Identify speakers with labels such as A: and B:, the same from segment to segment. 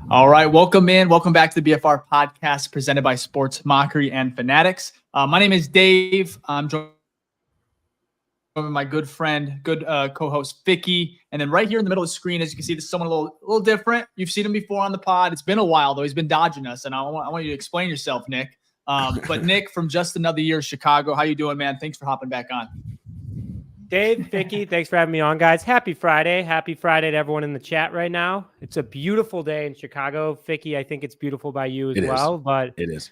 A: All right, welcome in. Welcome back to the BFR Podcast presented by Sports Mockery and Fanatics. My name is Dave. I'm joined by my good friend, co-host Ficky. And then right here in the middle of the screen, as you can see, this is someone a little different. You've seen him before on the pod. It's been a while, though. He's been dodging us, and I want you to explain yourself, Nick. But Nick from Just Another Year, Chicago, how you doing, man? Thanks for hopping back on.
B: Dave, Ficky, thanks for having me on, guys. Happy Friday. Happy Friday to everyone in the chat right now. It's a beautiful day in Chicago. Ficky, I think it's beautiful by you as well. But
C: it is.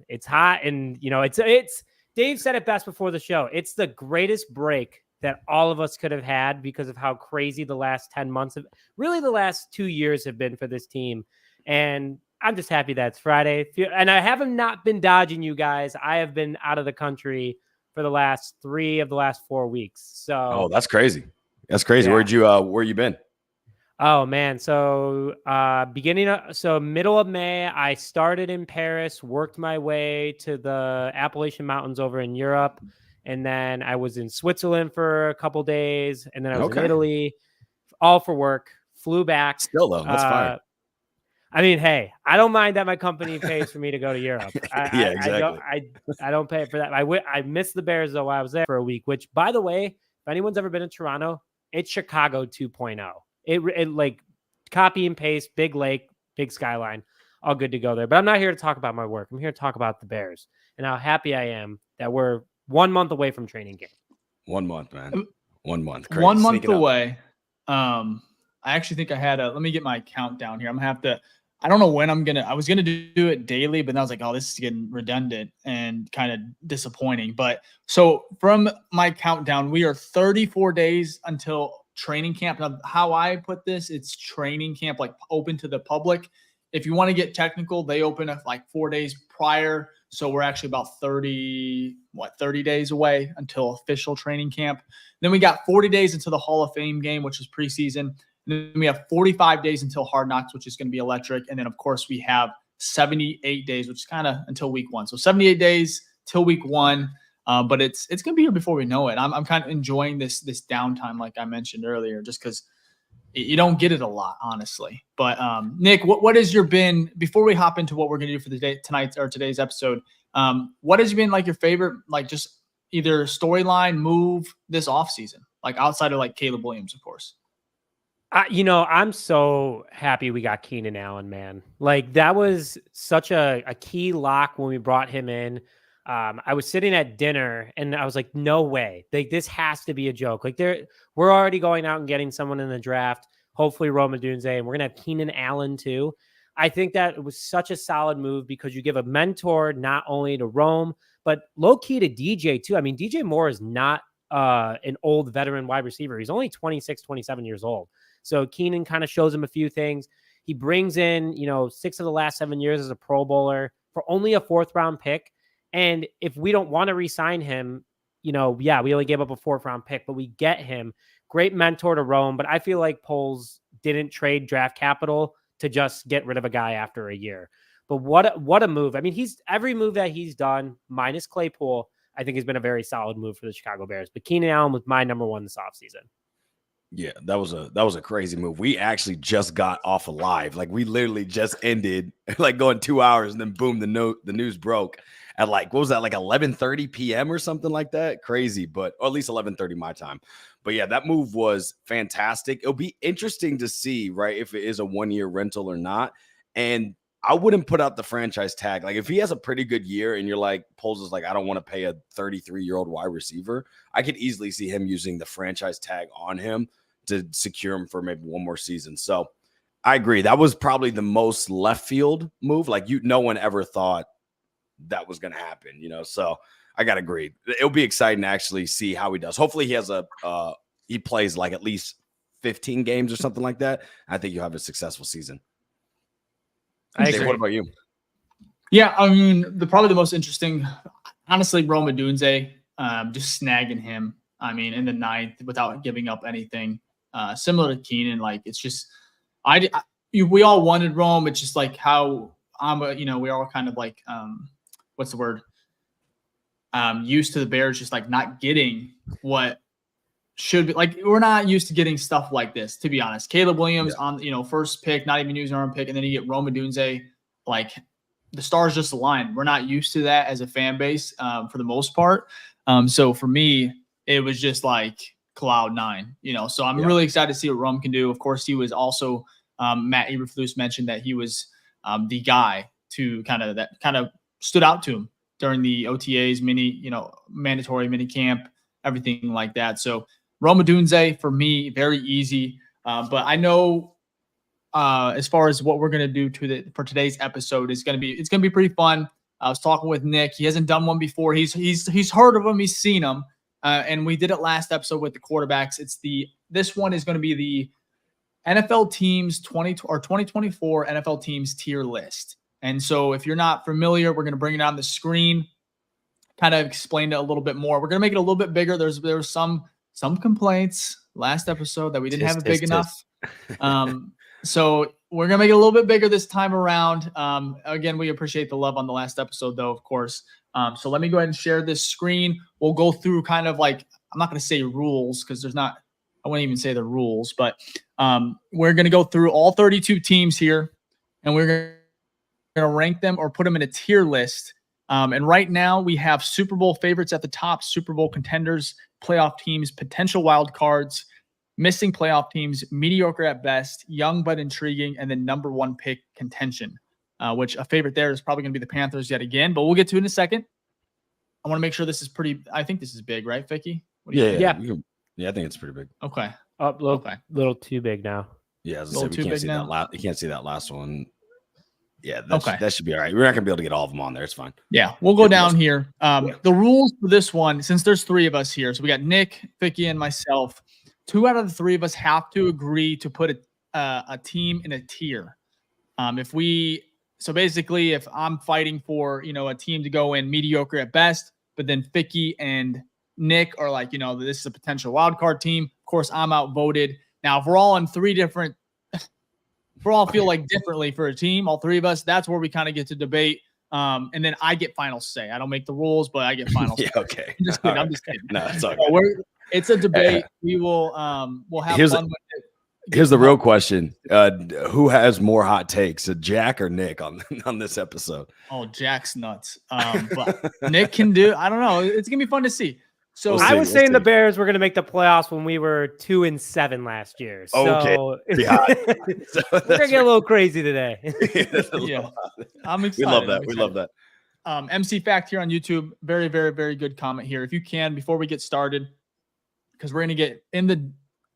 B: It's hot, and it's Dave said it best before the show. It's the greatest break that all of us could have had because of how crazy the last 10 months of really the last 2 years have been for this team. And I'm just happy that it's Friday. And I haven't not been dodging you guys. I have been out of the country for the last 3 of the last 4 weeks. So
C: that's crazy. That's crazy. Yeah. Where you been?
B: Oh man. So middle of May, I started in Paris, worked my way to the Appalachian Mountains over in Europe. And then I was in Switzerland for a couple days. And then I was in Italy, all for work, flew back.
C: Still though, that's fine.
B: I mean, hey, I don't mind that my company pays for me to go to Europe.
C: Exactly.
B: I don't pay for that. I missed the Bears, though, while I was there for a week, which, by the way, if anyone's ever been to Toronto, it's Chicago 2.0. It like copy and paste, big lake, big skyline, all good to go there. But I'm not here to talk about my work. I'm here to talk about the Bears and how happy I am that we're 1 month away from training camp.
C: 1 month, man. 1 month. Crazy.
A: 1 month away. I actually think I had let me get my countdown here. I'm going to have to. I don't know when I was going to do it daily, but then I was like, oh, this is getting redundant and kind of disappointing. But so from my countdown, we are 34 days until training camp. Now, how I put this, it's training camp, like open to the public. If you want to get technical, they open up like 4 days prior. So we're actually about 30 days away until official training camp. Then we got 40 days until the Hall of Fame game, which is preseason. And then we have 45 days until Hard Knocks, which is going to be electric. And then, of course, we have 78 days, which is kind of until week 1. So 78 days till week 1. But it's going to be here before we know it. I'm kind of enjoying this downtime, like I mentioned earlier, just because you don't get it a lot, honestly. But Nick, what has your been before we hop into what we're going to do for today's episode? What has been like your favorite, like just either storyline, move this offseason, like outside of like Caleb Williams, of course?
B: I'm so happy we got Keenan Allen, man. Like that was such a key lock when we brought him in. I was sitting at dinner and I was like, no way. Like this has to be a joke. Like we're already going out and getting someone in the draft, hopefully Rome Odunze, and we're going to have Keenan Allen too. I think that it was such a solid move because you give a mentor not only to Rome, but low key to DJ too. I mean, DJ Moore is not an old veteran wide receiver. He's only 26, 27 years old. So Keenan kind of shows him a few things. He brings in, 6 of the last 7 years as a Pro Bowler for only a 4th round pick. And if we don't want to re-sign him, we only gave up a 4th round pick, but we get him. Great mentor to Rome. But I feel like Poles didn't trade draft capital to just get rid of a guy after a year. But what a move. I mean, every move that he's done, minus Claypool, I think has been a very solid move for the Chicago Bears. But Keenan Allen was my number 1 this offseason.
C: Yeah, that was a crazy move. We actually just got off of live. Like we literally just ended like going 2 hours and then boom, the news broke at like, what was that? Like 11:30 PM or something like that. Crazy, or at least 11:30 my time. But yeah, that move was fantastic. It'll be interesting to see, right, if it is a 1-year rental or not. And I wouldn't put out the franchise tag. Like if he has a pretty good year and you're like, Poles is like, I don't want to pay a 33-year-old wide receiver. I could easily see him using the franchise tag on him to secure him for maybe 1 more season. So I agree. That was probably the most left field move. Like no one ever thought that was going to happen, so I got to agree. It'll be exciting to actually see how he does. Hopefully he has he plays like at least 15 games or something like that. I think you'll have a successful season.
B: I agree.
C: What about you?
A: Yeah, I mean, probably the most interesting, honestly, Rome Odunze, just snagging him. I mean, in the 9th without giving up anything. Similar to Keenan, like it's just, we all wanted Rome. It's just like how we all kind of like, what's the word? Used to the Bears just like not getting what should be like, we're not used to getting stuff like this, to be honest. Caleb Williams on, first pick, not even using our own pick. And then you get Rome Odunze, like the stars just aligned. We're not used to that as a fan base for the most part. So for me, it was just like cloud nine, so I'm really excited to see what Rome can do. Of course, he was also Matt Eberflus mentioned that he was the guy to kind of stood out to him during the OTAs, mandatory mini camp, everything like that. So Rome Odunze for me, very easy. But I know as far as what we're gonna do for today's episode it's gonna be pretty fun. I was talking with Nick. He hasn't done one before. He's heard of them. He's seen them. And we did it last episode with the quarterbacks. This one is going to be the NFL teams 2024 NFL teams tier list. And so if you're not familiar, we're going to bring it on the screen, kind of explain it a little bit more. We're going to make it a little bit bigger. There was some complaints last episode that we didn't have it big enough. So we're going to make it a little bit bigger this time around. Again, we appreciate the love on the last episode, though, of course. So let me go ahead and share this screen. We'll go through kind of like, I'm not going to say rules because I wouldn't even say the rules, but we're going to go through all 32 teams here, and we're going to rank them or put them in a tier list. And right now we have Super Bowl favorites at the top, Super Bowl contenders, playoff teams, potential wild cards, missing playoff teams, mediocre at best, young but intriguing, and then number one pick contention, which a favorite there is probably going to be the Panthers yet again, but we'll get to it in a second. I want to make sure this is I think this is big, right, Ficky?
C: Yeah, I think it's pretty big.
A: Okay.
B: Little too big now.
C: Yeah, as I said, we can't see that you can't see that last one. Yeah, that should be all right. We're not going to be able to get all of them on there. It's fine.
A: Yeah, we'll go down here. The rules for this one, since there's three of us here, so we got Nick, Ficky, and myself. 2 out of the 3 of us have to agree to put a team in a tier. So basically, if I'm fighting for a team to go in mediocre at best, but then Ficky and Nick are like, this is a potential wild card team. Of course, I'm outvoted. Now, if we're all in 3 different, if we all feel like differently for a team, all 3 of us, that's where we kind of get to debate. And then I get final say. I don't make the rules, but I get final say.
C: Okay.
A: I'm just kidding.
C: No, it's all right.
A: It's a debate. We will we'll have fun with it.
C: Here's the real question. Who has more hot takes, Jack or Nick on this episode?
A: Oh, Jack's nuts. But Nick can do, I don't know. It's going to be fun to see. So
B: I was saying the Bears were going to make the playoffs when we were 2-7 last year. So
C: okay.
B: We're going to get a little crazy today.
A: Yeah. I'm excited.
C: We love that.
A: MC Fact here on YouTube. Very, very, very good comment here. If you can, before we get started, because we're going to get in the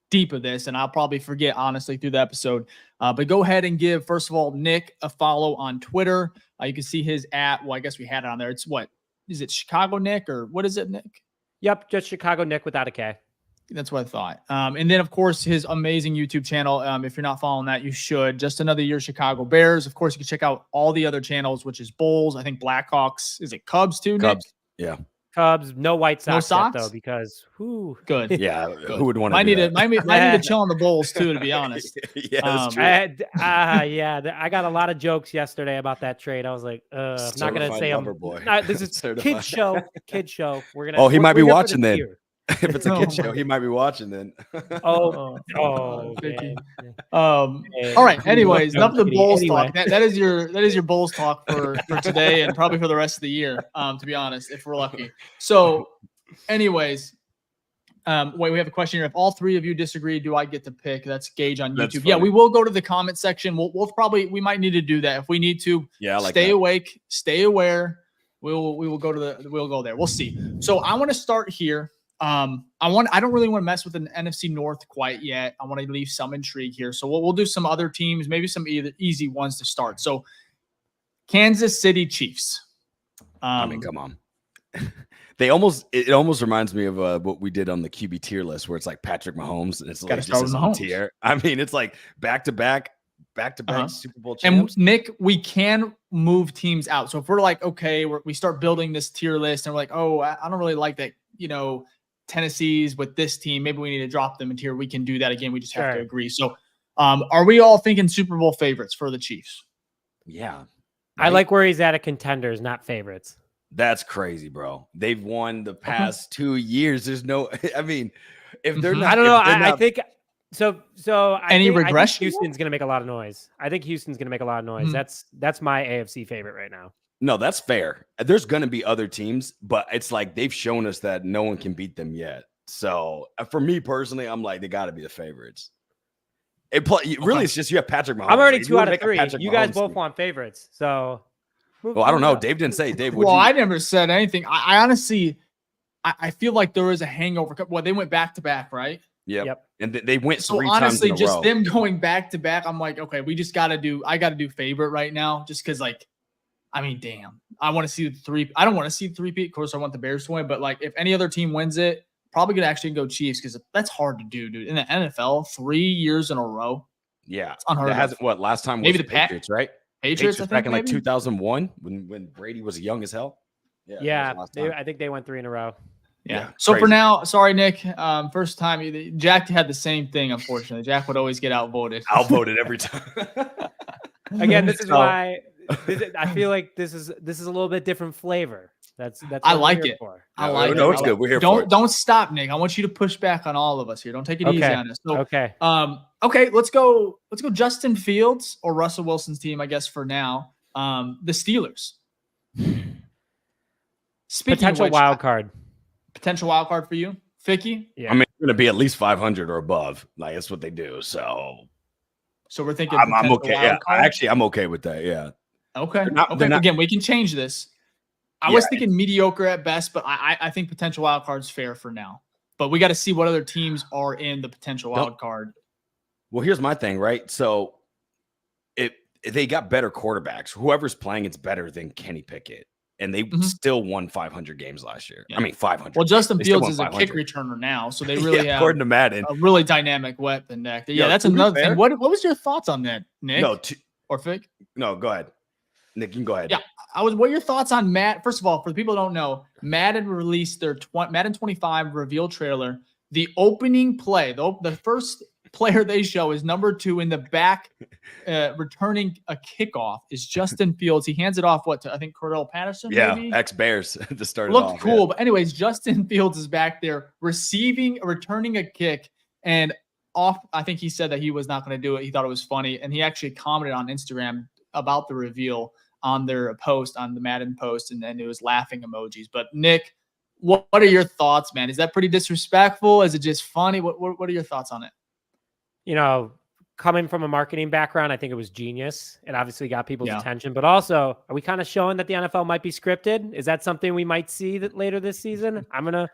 A: deep of this, and I'll probably forget, honestly, through the episode. But go ahead and give, first of all, Nick a follow on Twitter. You can see his I guess we had it on there. It's what? Is it Chicago Nick or what is it, Nick?
B: Yep, just Chicago Nick without a K.
A: That's what I thought. And then, of course, his amazing YouTube channel. If you're not following that, you should. Just Another Year Chicago Bears. Of course, you can check out all the other channels, which is Bulls. I think Blackhawks. Is it Cubs too, Nick?
C: Cubs, yeah.
B: Cubs, no White Sox,
A: no Sox?
B: Yet, though, because
A: good.
C: Yeah,
A: good.
C: Who would want to?
A: Might need to chill on the Bulls too, to be honest.
C: Yeah, that's true.
B: I got a lot of jokes yesterday about that trade. I was like, I'm not gonna say this is kid show. We're gonna.
C: Oh, he might be watching then. If it's a kid show, he might be watching then.
B: Oh.
A: All right. Anyways, enough of the Bulls talk. That is your Bulls talk for today and probably for the rest of the year. To be honest, if we're lucky. So, anyways, we have a question here. If all 3 of you disagree, do I get to pick? That's Gage on YouTube. Yeah, we will go to the comment section. We might need to do that if we need to.
C: Yeah,
A: stay awake, stay aware. We'll go there. We'll see. So I want to start here. I don't really want to mess with an NFC North quite yet. I want to leave some intrigue here. So we'll do some other teams, maybe some easy ones to start. So Kansas City Chiefs.
C: Come on. It almost reminds me of what we did on the QB tier list, where it's like Patrick Mahomes and it's like just his own tier. I mean, it's like back-to-back Super Bowl champs.
A: And Nick, we can move teams out. So if we're like, okay, we start building this tier list and we're like, oh, I don't really like that, Tennessee's with this team. Maybe we need to drop them in tier. We can do that again. We just have to agree. So are we all thinking Super Bowl favorites for the Chiefs?
C: Yeah. Right?
B: I like where he's at contenders, not favorites.
C: That's crazy, bro. They've won the past 2 years. There's no, I mean, if they're not,
B: I don't know.
C: if they're
B: I
C: not-
B: think so. I think
A: regression?
B: Houston's going to make a lot of noise. I think Houston's going to make a lot of noise. That's my AFC favorite right now.
C: No, that's fair. There's going to be other teams, but it's like they've shown us that no one can beat them yet. So for me personally, I'm like, they got to be the favorites. Really, it's just you have Patrick Mahomes.
B: I'm already
C: Like,
B: 2 out of 3.
C: Patrick
B: You guys
C: Mahomes
B: both
C: team.
B: want favorites. So,
C: Well, I don't know. Dave didn't say. Dave,
A: Well, I never said anything. I honestly, I feel like there was a hangover. Well, they went back to back, right?
C: Yep. And they went
A: So
C: 3
A: honestly,
C: times in a
A: just
C: row.
A: them going back to back, I'm like, okay, we just got to do. I got to do favorite right now, just because, like, I mean, damn, I want to see the 3. I don't want to see the 3-peat. Of course, I want the Bears to win, but like, if any other team wins it, probably gonna actually go Chiefs because that's hard to do, dude. In the NFL, 3 years in a row.
C: Yeah,
A: It's unheard of.
C: hasn't. What last time was
A: Maybe
C: the
A: the
C: Patriots, right?
A: Patriots, I think,
C: back in like
A: maybe?
C: 2001 when Brady was young as hell.
B: Yeah,
C: that was the last time.
B: I think they went 3 in a row.
A: Yeah. So
C: crazy.
A: for now, sorry, Nick. First time, Jack had the same thing. Unfortunately, Jack would always get outvoted.
C: Outvoted every time.
B: Again, this is
A: So-
B: why I feel like this is a little bit different flavor. That's
A: I
B: what we're
A: like
B: here
A: it.
B: for.
A: I like
C: No,
A: it.
C: it's good. We're here for it.
A: Don't stop, Nick. I want you to push back on all of us here. Don't take it easy
B: Okay.
A: on us. So,
B: Okay.
A: okay, let's go Justin Fields or Russell Wilson's team, I guess, for now. The Steelers. Speaking
B: Potential
A: of which,
B: wild card.
A: potential wild card for you, Ficky.
B: Yeah.
C: I mean, it's going to be at least 500 or above. Like that's what they do. So
A: So we're thinking
C: I'm
A: potential
C: okay.
A: wild
C: Yeah,
A: card?
C: I'm okay with that. Yeah.
A: Okay.
C: they're not-
A: Again, we can change this. I was thinking mediocre at best, but I think potential wild card's fair for now. But we got to see what other teams are in the potential wild card.
C: Well, here's my thing, right? So if they got better quarterbacks, whoever's playing, it's better than Kenny Pickett. And they still won 500 games last year.
A: Yeah.
C: I mean, 500.
A: Well, Justin
C: They still
A: Fields
C: won
A: is a
C: 500.
A: kick returner now, so they really have
C: according to Madden.
A: a really dynamic weapon back there. Yeah,
C: Yo,
A: that's
C: to be
A: another
C: fair-
A: thing. What was your thoughts on that, Nick? Or Fick?
C: No, go ahead. Nick, you can go ahead.
A: Yeah. What are your thoughts on Matt? First of all, for the people who don't know, Madden released their Madden 25 reveal trailer. The opening play, the first player they show is number 2 in the back, returning a kickoff is Justin Fields. He hands it off to I think Cordell Patterson.
C: Yeah,
A: maybe?
C: ex-Bears to start it
A: Looked
C: off.
A: cool, but anyways, Justin Fields is back there returning a kick, and off. I think he said that he was not going to do it. He thought it was funny, and he actually commented on Instagram about the reveal on their post, on the Madden post, and then it was laughing emojis. But Nick, what are your thoughts, man? Is that pretty disrespectful? Is it just funny? What are your thoughts on it?
B: You know, coming from a marketing background, I think it was genius. It obviously got people's
A: Yeah.
B: attention, but also, are we kind of showing that the NFL might be scripted? Is that something we might see that later this season? I'm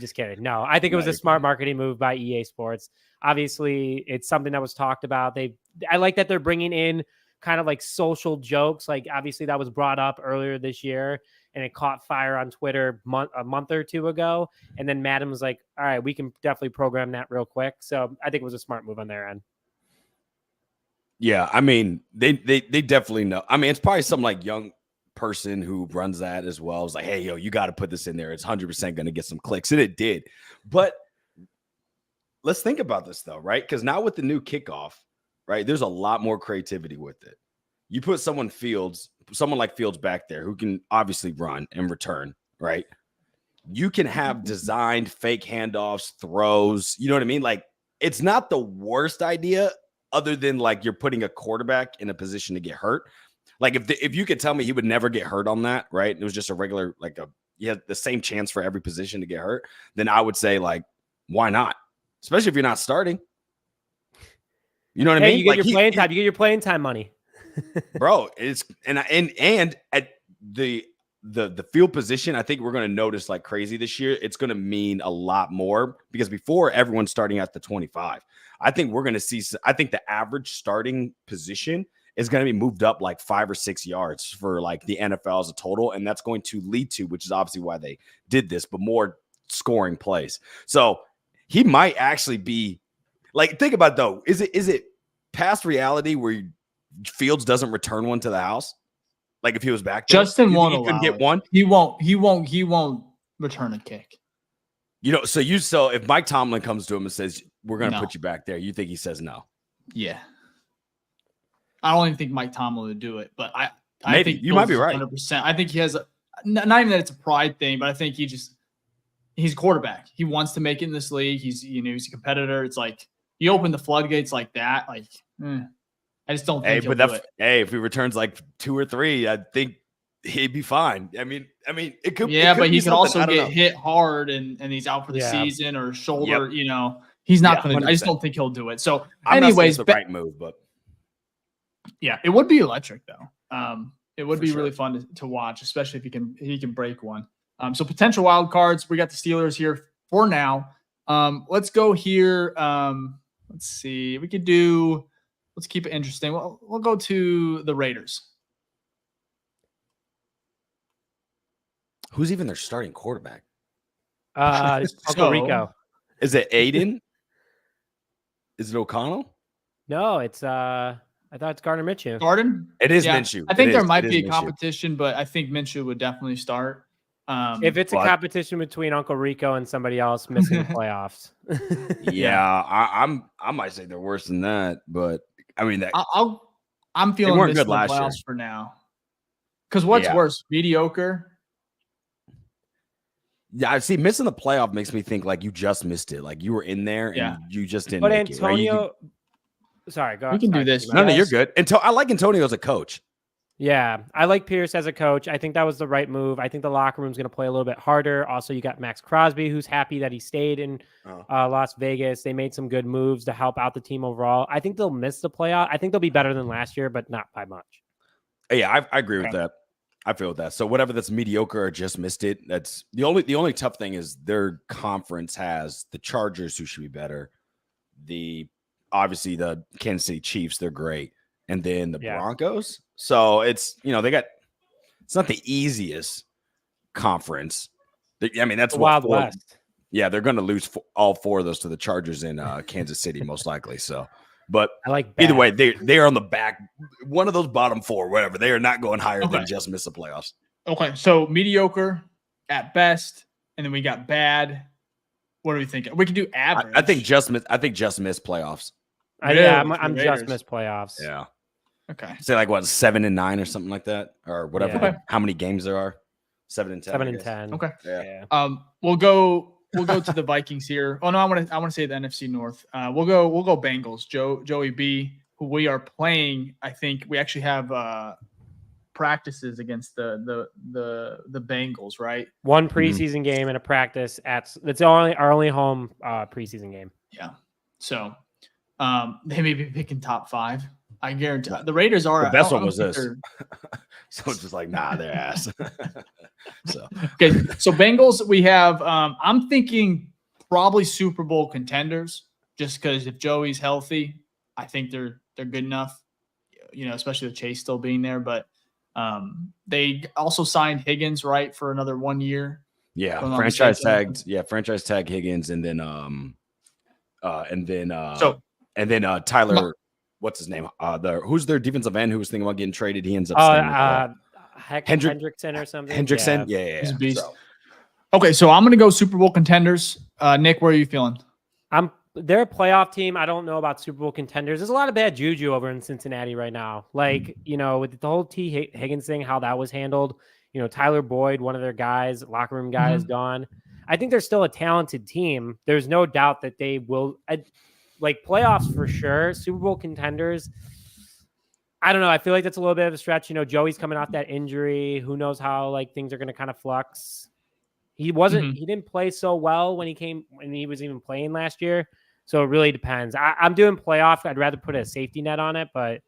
B: just kidding. No, I think it was a smart marketing move by EA Sports. Obviously, it's something that was talked about. I like that they're bringing in kind of like social jokes. Like obviously that was brought up earlier this year and it caught fire on Twitter a month or 2 ago. And then Madden was like, all right, we can definitely program that real quick. So I think it was a smart move on their end.
C: Yeah, I mean, they definitely know. I mean, it's probably some like young person who runs that as well. It's like, hey, yo, you got to put this in there. It's 100% going to get some clicks. And it did. But let's think about this though, right? Because now with the new kickoff, right, there's a lot more creativity with it. You put someone like Fields back there who can obviously run and return, right? You can have designed fake handoffs, throws. You know what I mean? Like, it's not the worst idea other than like you're putting a quarterback in a position to get hurt. Like if you could tell me he would never get hurt on that, right? It was just a regular, you had the same chance for every position to get hurt. Then I would say like, why not? Especially if you're not starting. You know what I mean?
B: You get your playing time. You get your playing time money,
C: bro. It's and at the field position, I think we're going to notice like crazy this year. It's going to mean a lot more because before everyone's starting at the 25. I think we're going to see. I think the average starting position is going to be moved up like 5 or 6 yards for like the NFL as a total, and that's going to lead to, which is obviously why they did this, but more scoring plays. So he might actually be like, think about it, though. Is it past reality where Fields doesn't return one to the house? Like if he was back there,
A: Justin won't
C: he couldn't
A: allow
C: get
A: it.
C: one.
A: He won't return a kick.
C: You know, so if Mike Tomlin comes to him and says, we're going to put you back there, you think he says no?
A: Yeah. I don't even think Mike Tomlin would do it, but I
C: Maybe.
A: think
C: You might be right.
A: 100%. I think he has not even that it's a pride thing, but I think he he's quarterback. He wants to make it in this league. He's a competitor. It's like you open the floodgates like that. Like, I just don't think he'll do it.
C: Hey, if he returns like 2 or 3, I think he'd be fine. I mean, it could.
A: Yeah,
C: it could
A: but he can also get
C: know.
A: hit hard and he's out for the season or shoulder. Yep. He's not going to. I just don't think he'll do it. So, anyways,
C: the right move, but
A: yeah, it would be electric though. It would be really fun to watch, especially if he can break one. So potential wild cards. We got the Steelers here for now. Let's go here. Let's see. Let's keep it interesting. We'll go to the Raiders.
C: Who's even their starting quarterback?
B: Uncle Rico.
C: Is it Aiden? Is it O'Connell?
B: No, it's I thought it's Gardner Minshew.
A: Gordon?
C: It is Minshew.
A: I think there might be a competition, but I think Minshew would definitely start.
B: If it's a competition between Uncle Rico and somebody else missing the playoffs.
C: Yeah, I might say they're worse than that, but I mean that
A: I'm feeling
C: weren't
A: missing
C: good
A: the
C: last
A: playoffs
C: year.
A: for now. Because what's worse, mediocre?
C: Yeah, I see. Missing the playoff makes me think like you just missed it. Like you were in there and you just didn't.
B: But
C: make
B: Antonio,
C: it, right?
B: sorry, go.
A: We can do this.
C: No, you're good. I like Antonio as a coach.
B: Yeah, I like Pierce as a coach. I think that was the right move. I think the locker room's going to play a little bit harder. Also, you got Max Crosby, who's happy that he stayed in Las Vegas. They made some good moves to help out the team overall. I think they'll miss the playoff. I think they'll be better than last year, but not by much.
C: Yeah, I agree with that. I feel that. So whatever that's mediocre or just missed it, that's the only tough thing is their conference has the Chargers, who should be better. Obviously the Kansas City Chiefs, they're great. And then the Broncos. So it's, it's not the easiest conference. I mean, that's
B: Wild West.
C: Yeah, they're going to lose all 4 of those to the Chargers in Kansas City, most likely. So, but
B: I like
C: either way, they are on the back. One of those bottom 4, whatever. They are not going higher than just miss the playoffs.
A: Okay, so mediocre at best, and then we got bad. What are we thinking? We can do average.
C: I think just miss playoffs.
B: I'm just missed playoffs.
C: Yeah.
A: Okay.
C: Say like what, 7 and 9 or something like that, or whatever.
B: Yeah.
C: How many games there are? 7 and 10.
B: 7 and 10.
A: Okay.
C: Yeah.
A: We'll go to the Vikings here. Oh no, I want to say the NFC North. We'll go Bengals. Joey B, who we are playing. I think we actually have practices against the Bengals, right?
B: One preseason game and a practice that's our only home preseason game.
A: Yeah. So they may be picking top 5. I guarantee the Raiders are.
C: The best one was this. So it's just like, nah, they're ass.
A: Okay, so Bengals, we have. I'm thinking probably Super Bowl contenders, just because if Joey's healthy, I think they're good enough. Especially with Chase still being there, but they also signed Higgins for another 1 year.
C: Yeah, franchise tag Higgins, and then Tyler. What's his name? Who's their defensive end who was thinking about getting traded? He ends up staying
B: Hendrickson or something.
C: Hendrickson, yeah.
A: He's a beast. Okay, so I'm gonna go Super Bowl contenders. Nick, where are you feeling?
B: They're a playoff team. I don't know about Super Bowl contenders. There's a lot of bad juju over in Cincinnati right now. Like, with the whole T. Higgins thing, how that was handled. Tyler Boyd, one of their guys, locker room guy, is gone. I think they're still a talented team. There's no doubt that they will. Like playoffs for sure. Super Bowl contenders. I don't know. I feel like that's a little bit of a stretch. Joey's coming off that injury. Who knows how things are going to kind of flux. He didn't play so well when he was even playing last year. So it really depends. I'm doing playoff. I'd rather put a safety net on it, but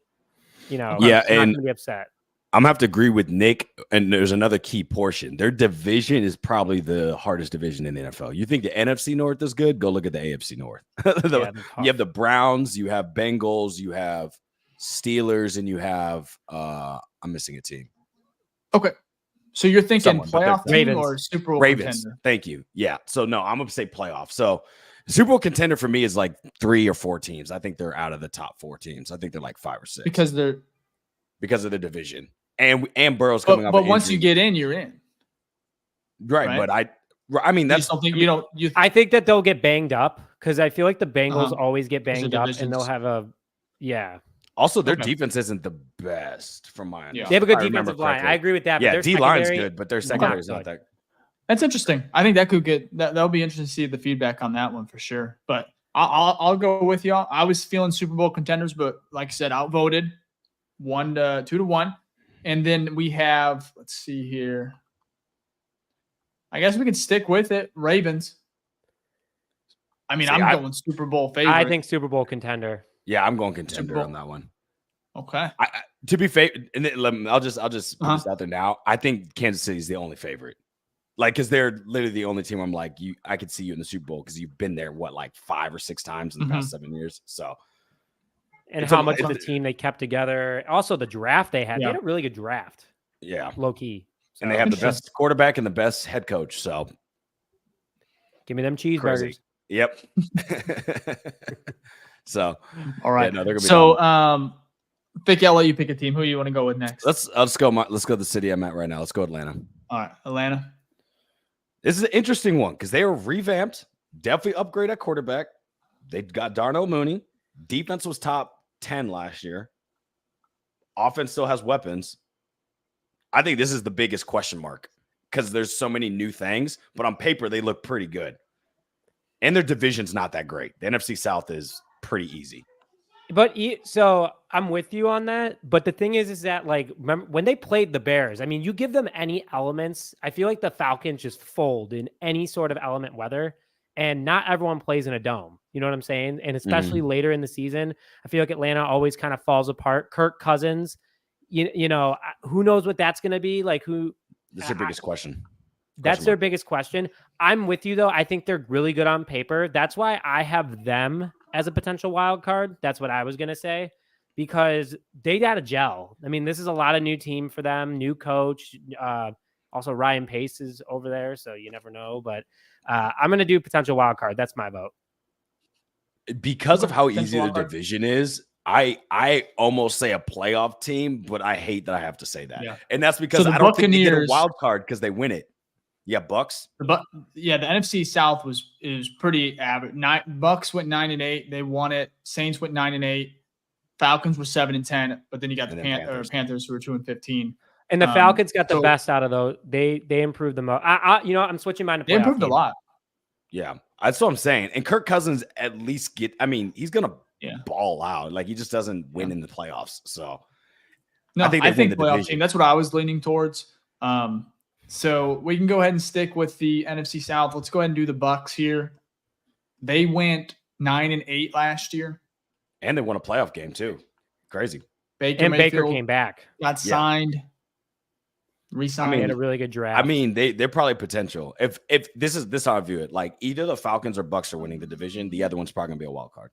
B: I'm not going to be upset.
C: I'm going to have to agree with Nick. And there's another key portion. Their division is probably the hardest division in the NFL. You think the NFC North is good? Go look at the AFC North. You have the Browns, you have Bengals, you have Steelers, and you have I'm missing a team.
A: Okay. So you're thinking playoff team
B: Ravens.
A: or Super Bowl
C: Ravens.
A: contender?
C: Thank you. Yeah. So no, I'm going to say playoff. So Super Bowl contender for me is like 3 or 4 teams. I think they're out of the top 4 teams. I think they're like 5 or 6.
A: Because
C: of the division. And Burrow's coming off.
A: But once you get in, you're in.
C: Right. But I mean, that's
A: something
B: I think that they'll get banged up because I feel like the Bengals always get banged up and they'll have
C: Also, their defense isn't the best from my understanding.
B: They have a good defensive line. I agree with that.
C: Yeah, D line's good, but their secondary is not that.
A: That's interesting. I think that could get that'll be interesting to see the feedback on that one for sure. But I'll go with y'all. I was feeling Super Bowl contenders, but like I said, outvoted 2-1. And then we have, let's see here. I guess we can stick with it. Ravens. I mean, I'm going Super Bowl favorite.
B: I think Super Bowl contender.
C: Yeah, I'm going contender on that one.
A: Okay.
C: To be fair, and then I'll just put this out there now. I think Kansas City is the only favorite. Like, because they're literally the only team I'm like, I could see you in the Super Bowl because you've been there, like 5 or 6 times in the past 7 years. So,
B: and how much of the team they kept together. Also, the draft they had. They had a really good draft.
C: Yeah.
B: Low key.
C: So, and they have the best quarterback and the best head coach. So,
B: give me them cheeseburgers.
C: Crazy. Yep. So,
A: all right.
C: Yeah, no, they're gonna be
A: so, Ficky, I'll let you pick a team. Who you want to go with next?
C: Let's go to the city I'm at right now. Let's go Atlanta.
A: All right, Atlanta.
C: This is an interesting one because they were revamped. Definitely upgrade at quarterback. They got Darnell Mooney. Defense was top 10 last year. Offense still has weapons. I think this is the biggest question mark because there's so many new things, but on paper, they look pretty good. And their division's not that great. The NFC South is pretty easy.
B: But so I'm with you on that. But the thing is that, like, remember when they played the Bears, I mean, you give them any elements. I feel like the Falcons just fold in any sort of element weather. And not everyone plays in a dome. You know what I'm saying? And especially later in the season, I feel like Atlanta always kind of falls apart. Kirk Cousins, you know, who knows what that's going to be? Like, who?
C: That's your biggest question.
B: That's their biggest question. I'm with you, though. I think they're really good on paper. That's why I have them as a potential wild card. That's what I was going to say, because they got to gel. I mean, this is a lot of new team for them, new coach. Also, Ryan Pace is over there, so you never know. But I'm going to do potential wild card. That's my vote.
C: Because of how easy the division is, I almost say a playoff team, but I hate that I have to say that. Yeah. And that's because I don't think they get a wild card because they win it. Yeah, Bucks.
A: The NFC South is pretty average. Bucks went 9-8. They won it. Saints went 9-8. Falcons were 7-10. But then you got the Panthers who were 2-15.
B: And the Falcons got the best out of those. They improved the most. I'm switching mine to playoff.
A: They improved a lot.
C: Yeah, that's what I'm saying. And Kirk Cousins at least he's gonna ball out. Like, he just doesn't win in the playoffs. So
A: no, I think playoff team. That's what I was leaning towards. So we can go ahead and stick with the NFC South. Let's go ahead and do the Bucks here. They went 9-8 last year,
C: and they won a playoff game too. Crazy.
B: Baker came back,
A: got signed, re-signed.
B: Had a really good draft.
C: I mean, they're probably potential. If this is how I view it, like either the Falcons or Bucks are winning the division, the other one's probably gonna be a wild card.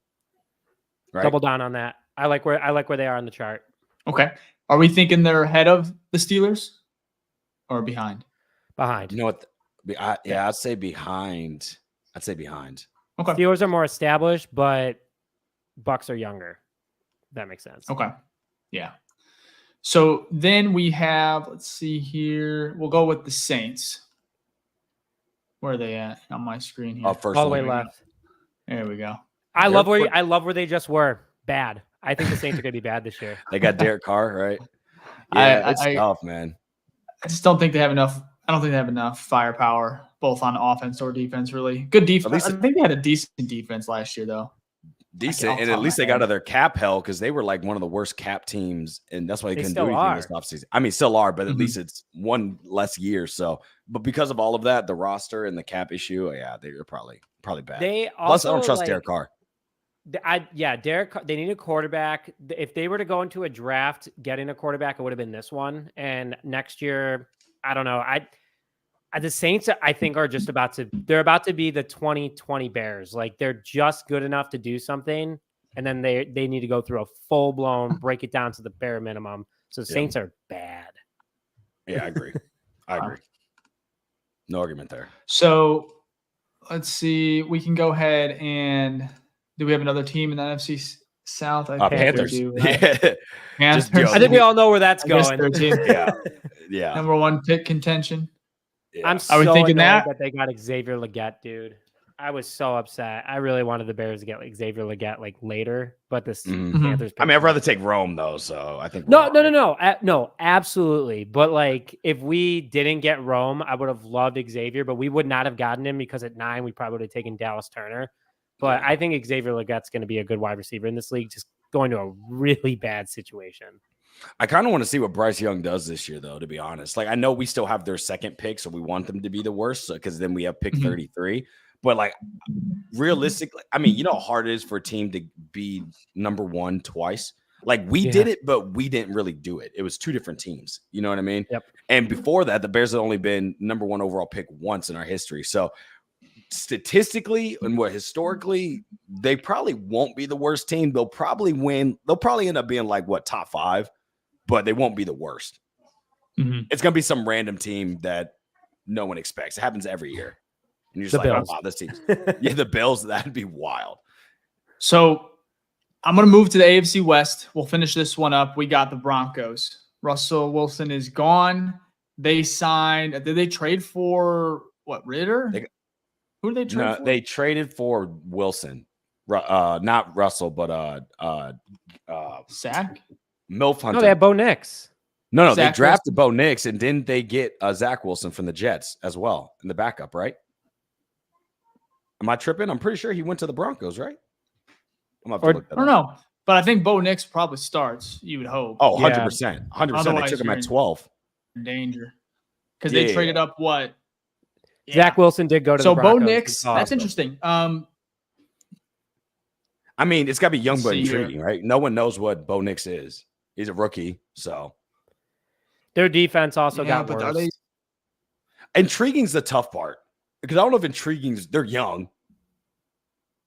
C: Right?
B: Double down on that. I like where they are on the chart.
A: Okay. Are we thinking they're ahead of the Steelers or behind?
B: Behind.
C: You know what? I'd say behind. Okay.
B: Steelers are more established, but Bucks are younger. That makes sense.
A: Okay. Yeah. So then we have, let's see here. We'll go with the Saints. Where are they at on my screen here?
C: First
B: all the way left.
A: There we go.
B: I love where they just were. Bad. I think the Saints are going to be bad this year.
C: They got Derek Carr, right? Yeah, it's tough, man.
A: I just don't think they have enough. I don't think they have enough firepower, both on offense or defense, really. Good defense. I think they had a decent defense last year, though.
C: Decent, and at least they got out of their cap hell because they were like one of the worst cap teams, and that's why they couldn't do anything this offseason. I mean, still are, but at least it's one less year. So, but because of all of that, the roster and the cap issue, they're probably bad. Plus, I don't trust Derek Carr.
B: Derek Carr, they need a quarterback. If they were to go into a draft getting a quarterback, it would have been this one. And next year, I don't know. The Saints, I think, are just about to be the 2020 Bears. Like, they're just good enough to do something, and then they need to go through a full-blown break it down to the bare minimum. So the Saints are bad.
C: Yeah, I agree. No argument there.
A: So let's see. We can go ahead and do we have another team in the NFC South?
C: Panthers.
A: Panthers.
B: I think we all know where that's going.
C: Yeah.
A: Number one pick contention.
B: Yeah. I'm so annoyed that they got Xavier Legette, dude. I was so upset. I really wanted the Bears to get like Xavier Legette like later, but this
C: Mhm.
B: Panthers.
C: I mean, I'd rather take Rome though, so I think
B: No, absolutely. But like, if we didn't get Rome, I would have loved Xavier, but we would not have gotten him because at 9 we probably would have taken Dallas Turner. But I think Xavier Legette's going to be a good wide receiver in this league, just going to a really bad situation.
C: I kind of want to see what Bryce Young does this year, though, to be honest. Like, I know we still have their second pick, so we want them to be the worst because then we have pick 33. But, like, realistically, I mean, you know how hard it is for a team to be number one twice? Like, we did it, but we didn't really do it. It was 2 different teams. You know what I mean?
B: Yep.
C: And before that, the Bears had only been number 1 overall pick once in our history. So, statistically and what historically, they probably won't be the worst team. They'll probably win. They'll probably end up being, like, top 5. But they won't be the worst. It's going to be some random team that no one expects. It happens every year. And you're just
B: Bills.
C: oh, wow, this team. Yeah, the Bills, that'd be wild.
A: So I'm going to move to the AFC West. We'll finish this one up. We got the Broncos. Russell Wilson is gone. They signed. Did they trade for what, Ritter? Who did they trade for?
C: They traded for Wilson. Not Russell, but
A: Zach?
C: Milf Hunter.
B: No, they have Bo Nix.
C: No,
A: Zach
C: they drafted Bo Nix, and didn't they get Zach Wilson from the Jets as well in the backup, right? Am I tripping? I'm pretty sure he went to the Broncos, right? I'm gonna have to look that
A: I don't
C: up.
A: know, but I think Bo Nix probably starts. You would hope.
C: Oh, 100%. 100%. They
A: Otherwise,
C: took him
A: you're
C: at 12.
A: in danger because they traded up what? Yeah.
B: Zach Wilson did go to the Broncos.
A: So Bo Nix, that's interesting.
C: I mean, it's got to be young but
A: see
C: intriguing, right? No one knows what Bo Nix is. He's a rookie, so.
B: Their defense also got worse.
C: Intriguing's the tough part because I don't know if intriguing's they're young.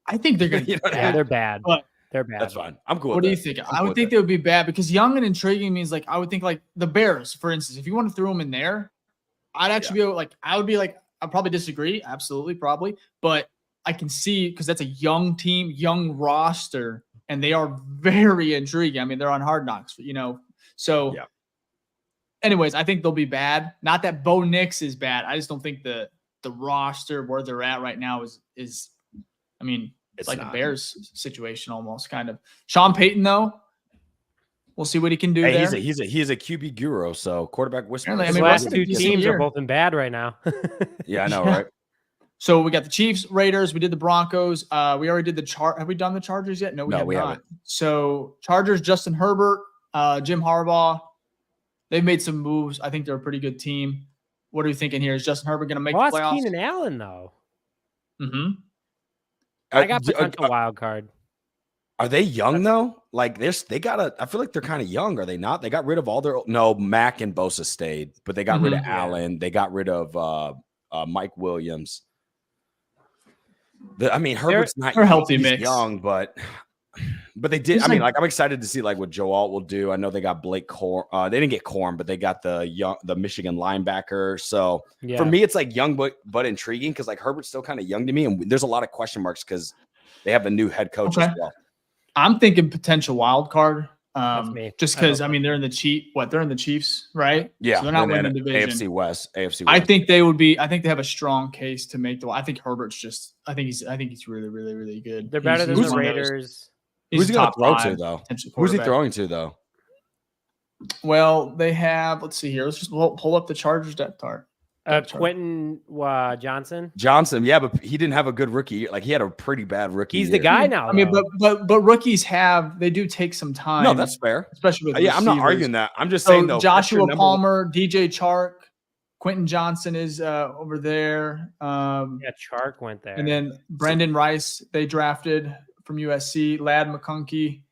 A: I think they're going to get bad.
B: They're bad.
A: But
B: they're bad.
C: That's fine. I'm cool.
A: What do you think? I would think they would be bad because young and intriguing means like I would think like the Bears, for instance. If you want to throw them in there, I'd actually be like I'd probably disagree. Absolutely, probably, but I can see because that's a young team, young roster, and they are very intriguing. I mean, they're on Hard Knocks, So, anyways, I think they'll be bad. Not that Bo Nix is bad. I just don't think the roster where they're at right now is. I mean, it's like a Bears situation almost, kind of. Sean Payton, though, we'll see what he can do there.
C: He's a QB guru, so quarterback whisperer.
B: I mean, the last 2 teams are both in bad right now.
C: Yeah, I know, right?
A: So we got the Chiefs, Raiders. We did the Broncos. We already did the Have we done the Chargers yet? No, we haven't. So Chargers, Justin Herbert, Jim Harbaugh. They've made some moves. I think they're a pretty good team. What are you thinking here? Is Justin Herbert going to make the playoffs?
B: Keenan Allen, though.
C: I
B: got potential wild card.
C: Are they young though? Like they got I feel like they're kind of young. Are they not? They got rid of all their Mack and Bosa stayed, but they got rid of Allen. They got rid of Mike Williams. Herbert's not
A: they're healthy mix.
C: Young, but they did. I'm excited to see like what Joe Alt will do. I know they got Blake Corm. They didn't get Corm, but they got the Michigan linebacker. So for me, it's like young but intriguing because like Herbert's still kind of young to me, and there's a lot of question marks because they have a new head coach as well.
A: I'm thinking potential wild card.
B: That's me.
A: Just because they're in the Chiefs, right?
C: Yeah,
A: so they're not winning the division.
C: AFC West.
A: I think they would be. I think they have a strong case to make the. I think Herbert's just. I think he's really, really, really good.
B: They're better than the Raiders.
C: Who's he going to throw to though? Who's he throwing to though?
A: Well, they have. Let's see here. Let's just pull up the Chargers depth chart.
B: Quentin Johnson.
C: Yeah, but he didn't have a good rookie year. Like he had a pretty bad rookie.
B: He's the guy now.
A: I mean, but rookies do take some time.
C: No, that's fair.
A: Especially with
C: I'm not arguing that. I'm just saying though.
A: Joshua Palmer, DJ Chark, Quentin Johnson is over there.
B: Chark went there,
A: and then Brendan Rice they drafted from USC. Ladd McConkey.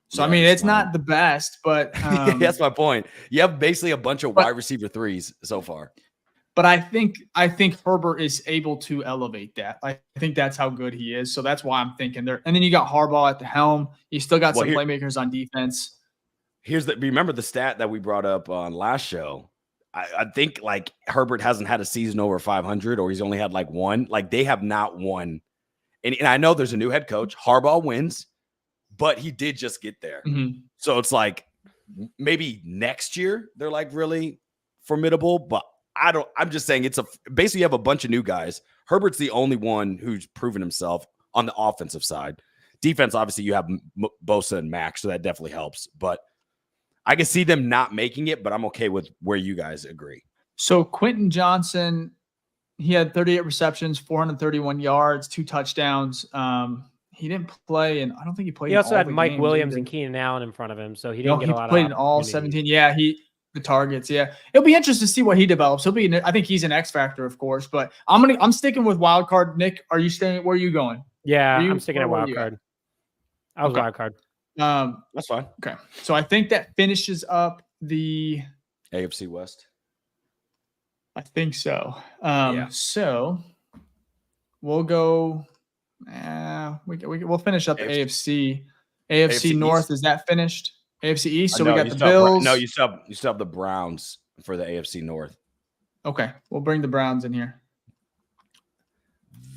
A: So, I mean, it's not the best, but
C: that's my point. You have basically a bunch of wide receiver threes so far.
A: But I think Herbert is able to elevate that. I think that's how good he is. So that's why I'm thinking there. And then you got Harbaugh at the helm. You still got some playmakers on defense.
C: Remember the stat that we brought up on last show. I think like Herbert hasn't had a season over 500 or he's only had like one. Like they have not won. And I know there's a new head coach. Harbaugh wins. But he did just get there. So it's like maybe next year they're like really formidable. But I'm just saying basically you have a bunch of new guys. Herbert's the only one who's proven himself on the offensive side. Defense, obviously, you have Bosa and Max, so that definitely helps. But I can see them not making it, but I'm okay with where you guys agree.
A: So Quentin Johnson, he had 38 receptions, 431 yards, 2 touchdowns. He didn't play, and I don't think he played.
B: He also
A: in all
B: had
A: the
B: Mike
A: games
B: Williams
A: either.
B: and Keenan Allen in front of him, so he didn't get a lot of.
A: He played in all 17. Yeah, the targets. Yeah, it'll be interesting to see what he develops. I think he's an X factor, of course, but I'm sticking with wild card. Nick, are you staying? Where are you going?
B: Yeah, I'm sticking at wild card. I was wild card.
C: That's fine.
A: Okay, so I think that finishes up the
C: AFC West.
A: I think so.
C: Yeah.
A: So we'll go. We'll finish up the AFC. AFC North,
C: East.
A: Is that finished? AFC East. So
C: no,
A: we got the Bills.
C: No, you still have the Browns for the AFC North.
A: Okay, we'll bring the Browns in here.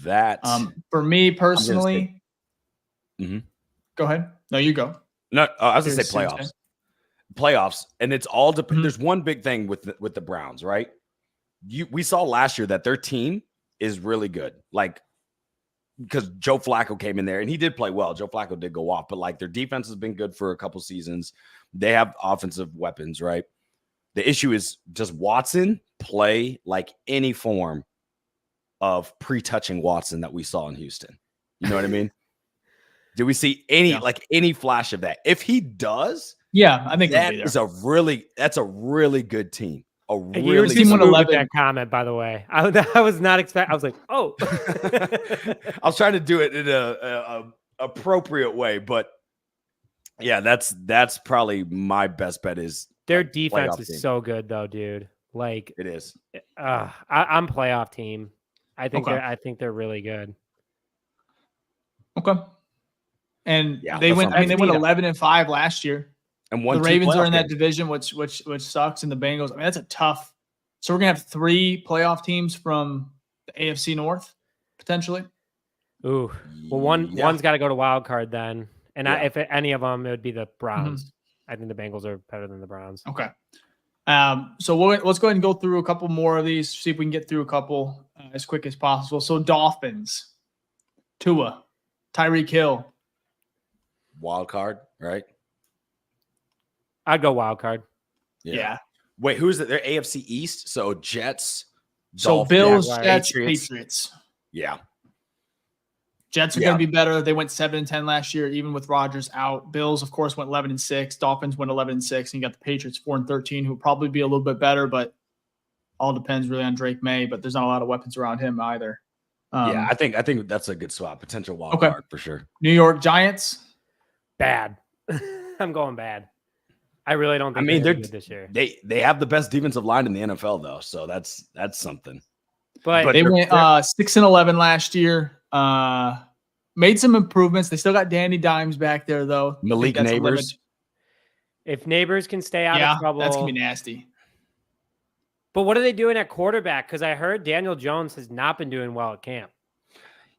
C: That
A: for me personally. Go ahead. No, you go.
C: No, I was gonna say playoffs. Playoffs, and it's all depends. There's one big thing with the Browns, right? We saw last year that their team is really good. Like, because Joe Flacco came in there and he did play well. Joe Flacco did go off, but like their defense has been good for a couple seasons. They have offensive weapons, right? The issue is, does Watson play like any form of pre-touching Watson that we saw in Houston? You know what I mean? Do we see any flash of that? If he does,
A: I think
C: that's a really good team.
B: You were team 11 that comment, by the way. I was not expecting. I was like, oh.
C: I was trying to do it in a appropriate way, but yeah, that's probably my best bet. Is
B: their defense is so good, though, dude. Like
C: it is.
B: I'm playoff team. I think they're really good.
A: Okay. And they went 11-5 last year.
C: And
A: the Ravens are in that division, which sucks, and the Bengals. I mean, that's a tough. So we're gonna have 3 playoff teams from the AFC North potentially.
B: Ooh, well, one's got to go to wild card then, and if any of them, it would be the Browns. I think the Bengals are better than the Browns.
A: Okay. So let's go ahead and go through a couple more of these. See if we can get through a couple as quick as possible. So Dolphins, Tua, Tyreek Hill,
C: wild card, right?
B: I'd go wild card.
A: Yeah.
C: Wait, who's it? They're AFC East. So Jets.
A: So
C: Dolphins,
A: Bills, Jets, Patriots.
C: Yeah.
A: Jets are going to be better. They went 7-10 last year, even with Rodgers out. Bills, of course, went 11-6. Dolphins went 11-6. And you got the Patriots 4-13, who will probably be a little bit better, but all depends really on Drake May. But there's not a lot of weapons around him either.
C: I think that's a good swap. Potential wild card for sure.
A: New York Giants.
B: Bad. I'm going bad. I really don't think they're good this year.
C: They have the best defensive line in the NFL though, so that's something.
A: But they went 6-11 last year. Made some improvements. They still got Danny Dimes back there though.
C: Malik Neighbors.
B: If Neighbors can stay out of trouble,
A: that's gonna be nasty.
B: But what are they doing at quarterback? Because I heard Daniel Jones has not been doing well at camp.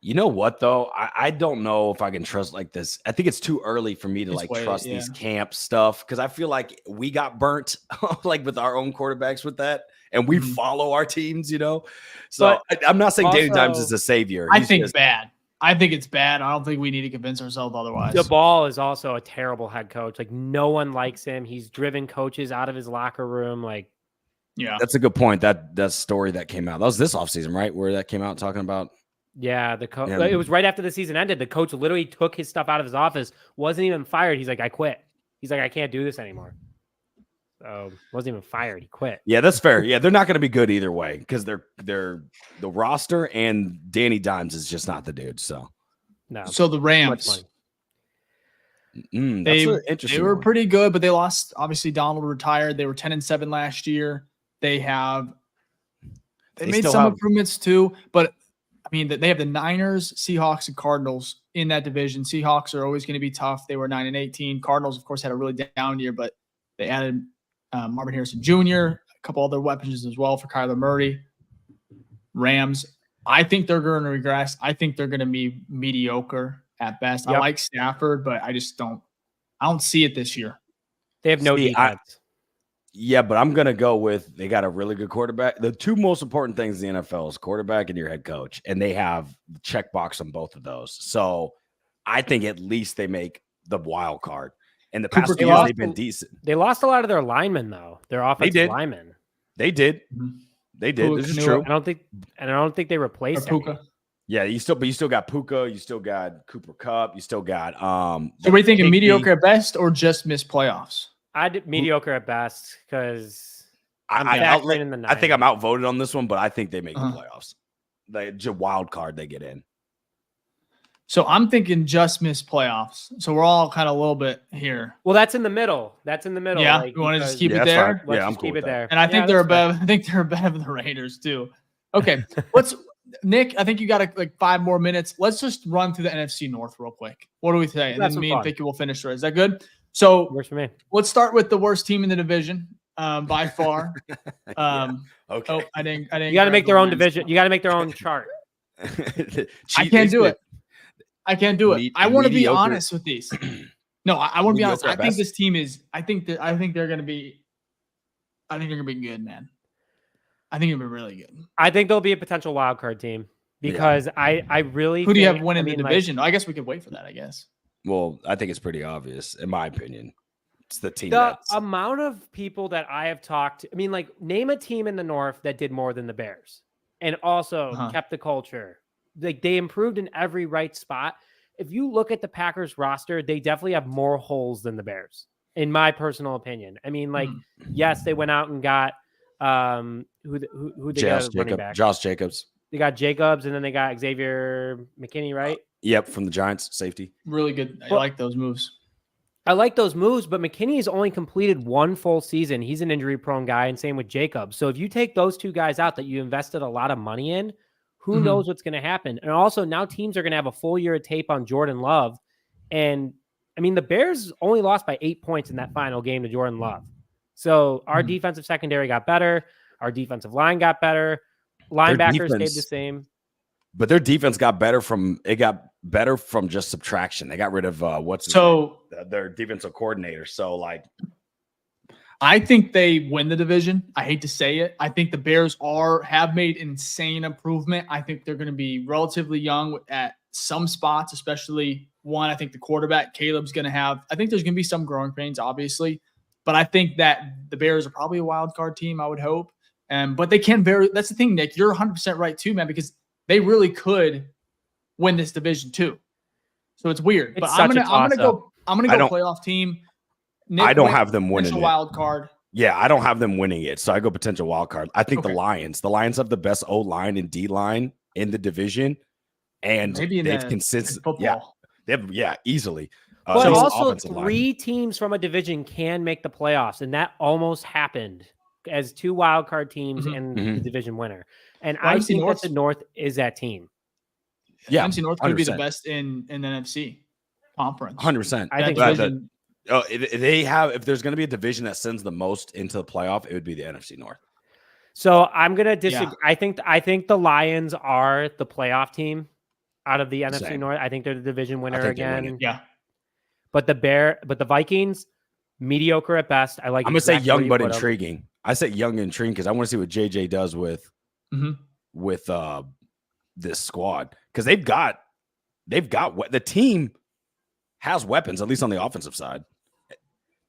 C: You know what, though? I don't know if I can trust like this. I think it's too early for me to trust these camp stuff because I feel like we got burnt like with our own quarterbacks with that, and we follow our teams, you know? So I'm not saying Danny Dimes is a savior.
A: I think it's bad. I think it's bad. I don't think we need to convince ourselves otherwise.
B: The Ball is also a terrible head coach. Like, no one likes him. He's driven coaches out of his locker room. Like,
A: yeah,
C: that's a good point. That story that came out. That was this offseason, right? Where that came out talking about.
B: Yeah, it was right after the season ended. The coach literally took his stuff out of his office, wasn't even fired. He's like, I quit. He's like, I can't do this anymore. So wasn't even fired. He quit.
C: Yeah, that's fair. Yeah, they're not going to be good either way because they're the roster and Danny Dimes is just not the dude. So
B: no.
A: So the Rams, they were pretty good, but they lost. Obviously, Donald retired. They were 10-7 last year. They made some improvements too, but. I mean, they have the Niners, Seahawks, and Cardinals in that division. Seahawks are always going to be tough. They were 9-18. Cardinals, of course, had a really down year, but they added Marvin Harrison Jr., a couple other weapons as well for Kyler Murray. Rams, I think they're going to regress. I think they're going to be mediocre at best. Yep. I like Stafford, but I just don't see it this year.
B: They have no defense.
C: Yeah, but I'm going to go with they got a really good quarterback. The two most important things in the NFL is quarterback and your head coach, and they have the checkbox on both of those. So I think at least they make the wild card. And the past 2 years, they've been decent.
B: They lost a lot of their linemen, though. Their offensive linemen.
C: They did. They did. This is true.
B: I don't think they replaced
A: Puka.
C: Yeah, you still got Puka, you still got Cooper Kupp, you still got
A: So are you thinking mediocre at best or just miss playoffs?
B: I did mediocre at best because
C: I think I'm outvoted on this one, but I think they make the playoffs. The wild card they get in.
A: So I'm thinking just miss playoffs. So we're all kind of a little bit here.
B: Well, that's in the middle.
A: Yeah, like, you want to just keep it there?
B: Let's just keep it there.
A: And I think they're better. I think they're better than the Raiders too. Okay, Nick, I think you got like 5 more minutes. Let's just run through the NFC North real quick. What do we say? And then me and Ficky will finish. Is that good? So
B: works for me.
A: Let's start with the worst team in the division by far.
C: Okay.
A: Oh, I didn't.
B: You got to make their own division. You got to make their own chart.
A: I can't do it. I can't do it. I want to be honest with these. No, I want to be honest. I think this team is. I think they're going to be. I think they're going to be good, man. I think it'll be really good.
B: I think they'll be a potential wild card team because I really.
A: Who do you have winning the division? I guess we could wait for that. I guess.
C: Well, I think it's pretty obvious, in my opinion. It's the team.
B: The amount of people that I have talked to, I mean, like, name a team in the North that did more than the Bears and also kept the culture. Like, they improved in every right spot. If you look at the Packers roster, they definitely have more holes than the Bears, in my personal opinion. I mean, like, yes, they went out and got who they got running back?
C: Josh Jacobs.
B: They got Jacobs, and then they got Xavier McKinney, right?
C: Yep, from the Giants, safety.
A: Really good. I like those moves.
B: I like those moves, but McKinney has only completed 1 full season. He's an injury-prone guy, and same with Jacobs. So if you take those 2 guys out that you invested a lot of money in, who knows what's going to happen? And also, now teams are going to have a full year of tape on Jordan Love. And, I mean, the Bears only lost by 8 points in that final game to Jordan Love. So our defensive secondary got better. Our defensive line got better. Linebackers stayed the same.
C: But their defense got better from just subtraction. They got rid of their defensive coordinator. So, like,
A: I think they win the division. I hate to say it. I think the Bears have made insane improvement. I think they're going to be relatively young at some spots, especially one. I think the quarterback Caleb's going to have. I think there's going to be some growing pains, obviously, but I think that the Bears are probably a wild card team. I would hope, but they can vary. That's the thing, Nick. You're 100% right too, man, because they really could win this division too. So it's weird. But I'm gonna go playoff team. Nick,
C: I don't have them winning
A: wild card.
C: Yeah, I don't have them winning it. So I go potential wild card. I think the Lions have the best O line and D line in the division, and they've consistent. Yeah, easily.
B: But also 3 teams from a division can make the playoffs, and that almost happened as 2 wild card teams and the division winner. And I think that the North is that team.
A: Yeah, NFC North could be the best in the NFC conference.
C: 100%.
B: I think
C: if there's going to be a division that sends the most into the playoff, it would be the NFC North.
B: So I'm going to disagree. Yeah. I think the Lions are the playoff team out of the NFC North. I think they're the division winner again.
A: Yeah.
B: But the Vikings, mediocre at best. I like.
C: I'm going to say young but intriguing. I say young and intriguing because I want to see what JJ does with this squad, because they've got the team has weapons, at least on the offensive side.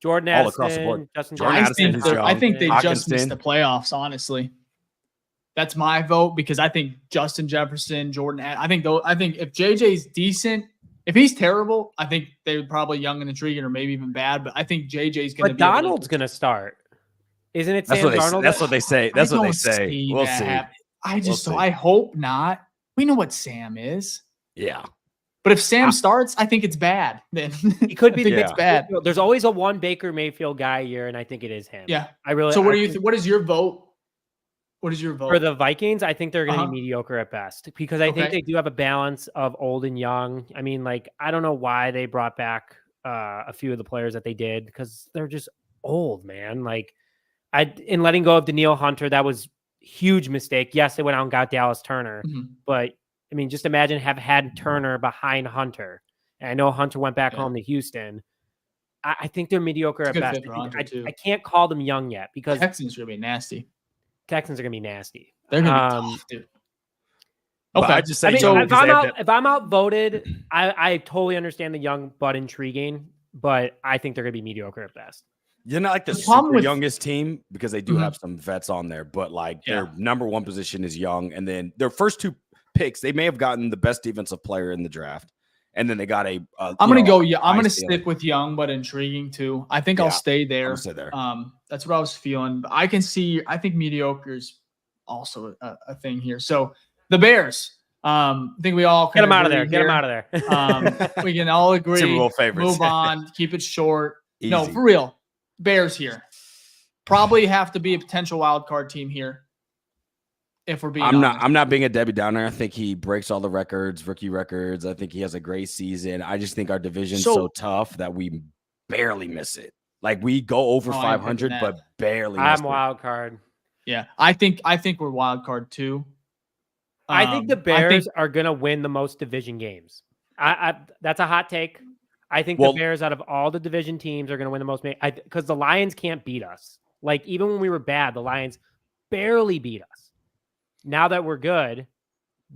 B: Jordan Addison, all across the board.
A: I think they just missed the playoffs. Honestly, that's my vote, because I think Justin Jefferson, Jordan. I think if JJ's decent, if he's terrible, I think they're probably young and intriguing, or maybe even bad. But I think JJ's going to.
B: But Donald's going to start, isn't it? Sam Darnold?
C: That's what they say. That's what they say. We'll see.
A: I hope not. We know what Sam is.
C: Yeah.
A: But if Sam starts, I think it's bad. Then
B: it could be.
A: It's bad.
B: There's always a one Baker Mayfield guy a year, and I think it is him.
A: Yeah,
B: I really.
A: So what do you think? What is your vote? What is your vote
B: for the Vikings? I think they're going to be mediocre at best, because I think they do have a balance of old and young. I mean, like, I don't know why they brought back a few of the players that they did, because they're just old, man. Like, in letting go of Danielle Hunter, that was a huge mistake. Yes, they went out and got Dallas Turner, but I mean, just imagine have had Turner behind Hunter. And I know Hunter went back home to Houston. I think they're mediocre at best. I can't call them young yet because
A: Texans are gonna be nasty.
B: Texans are gonna be nasty.
A: They're gonna be tough, dude.
C: Okay, I just say
B: if I'm outvoted, I totally understand the young but intriguing, but I think they're gonna be mediocre at best.
C: You're not like the super youngest team because they do have some vets on there, but like their number one position is young, and then their first 2 picks, they may have gotten the best defensive player in the draft, and then they got I'm
A: gonna stick with young but intriguing too. I think I'll stay there.
C: I'll stay there.
A: That's what I was feeling. But I think mediocre is also a thing here. So the Bears. I think we all
B: get them out of there. Get them out of there.
A: We can all agree.
C: Super Bowl favorites.
A: Move on. Keep it short.
C: Easy.
A: No, for real. Bears here. Probably have to be a potential wild card team here. If we're being honest.
C: I'm not being a Debbie Downer. I think he breaks all the rookie records. I think he has a great season. I just think our division's so tough that we barely miss it. Like we go over 500, but barely.
B: I'm wild card.
A: Yeah, I think we're wild card too.
B: I think the Bears are going to win the most division games. That's a hot take. I think the Bears, out of all the division teams, are going to win the most. Because the Lions can't beat us. Like, even when we were bad, the Lions barely beat us. Now that we're good,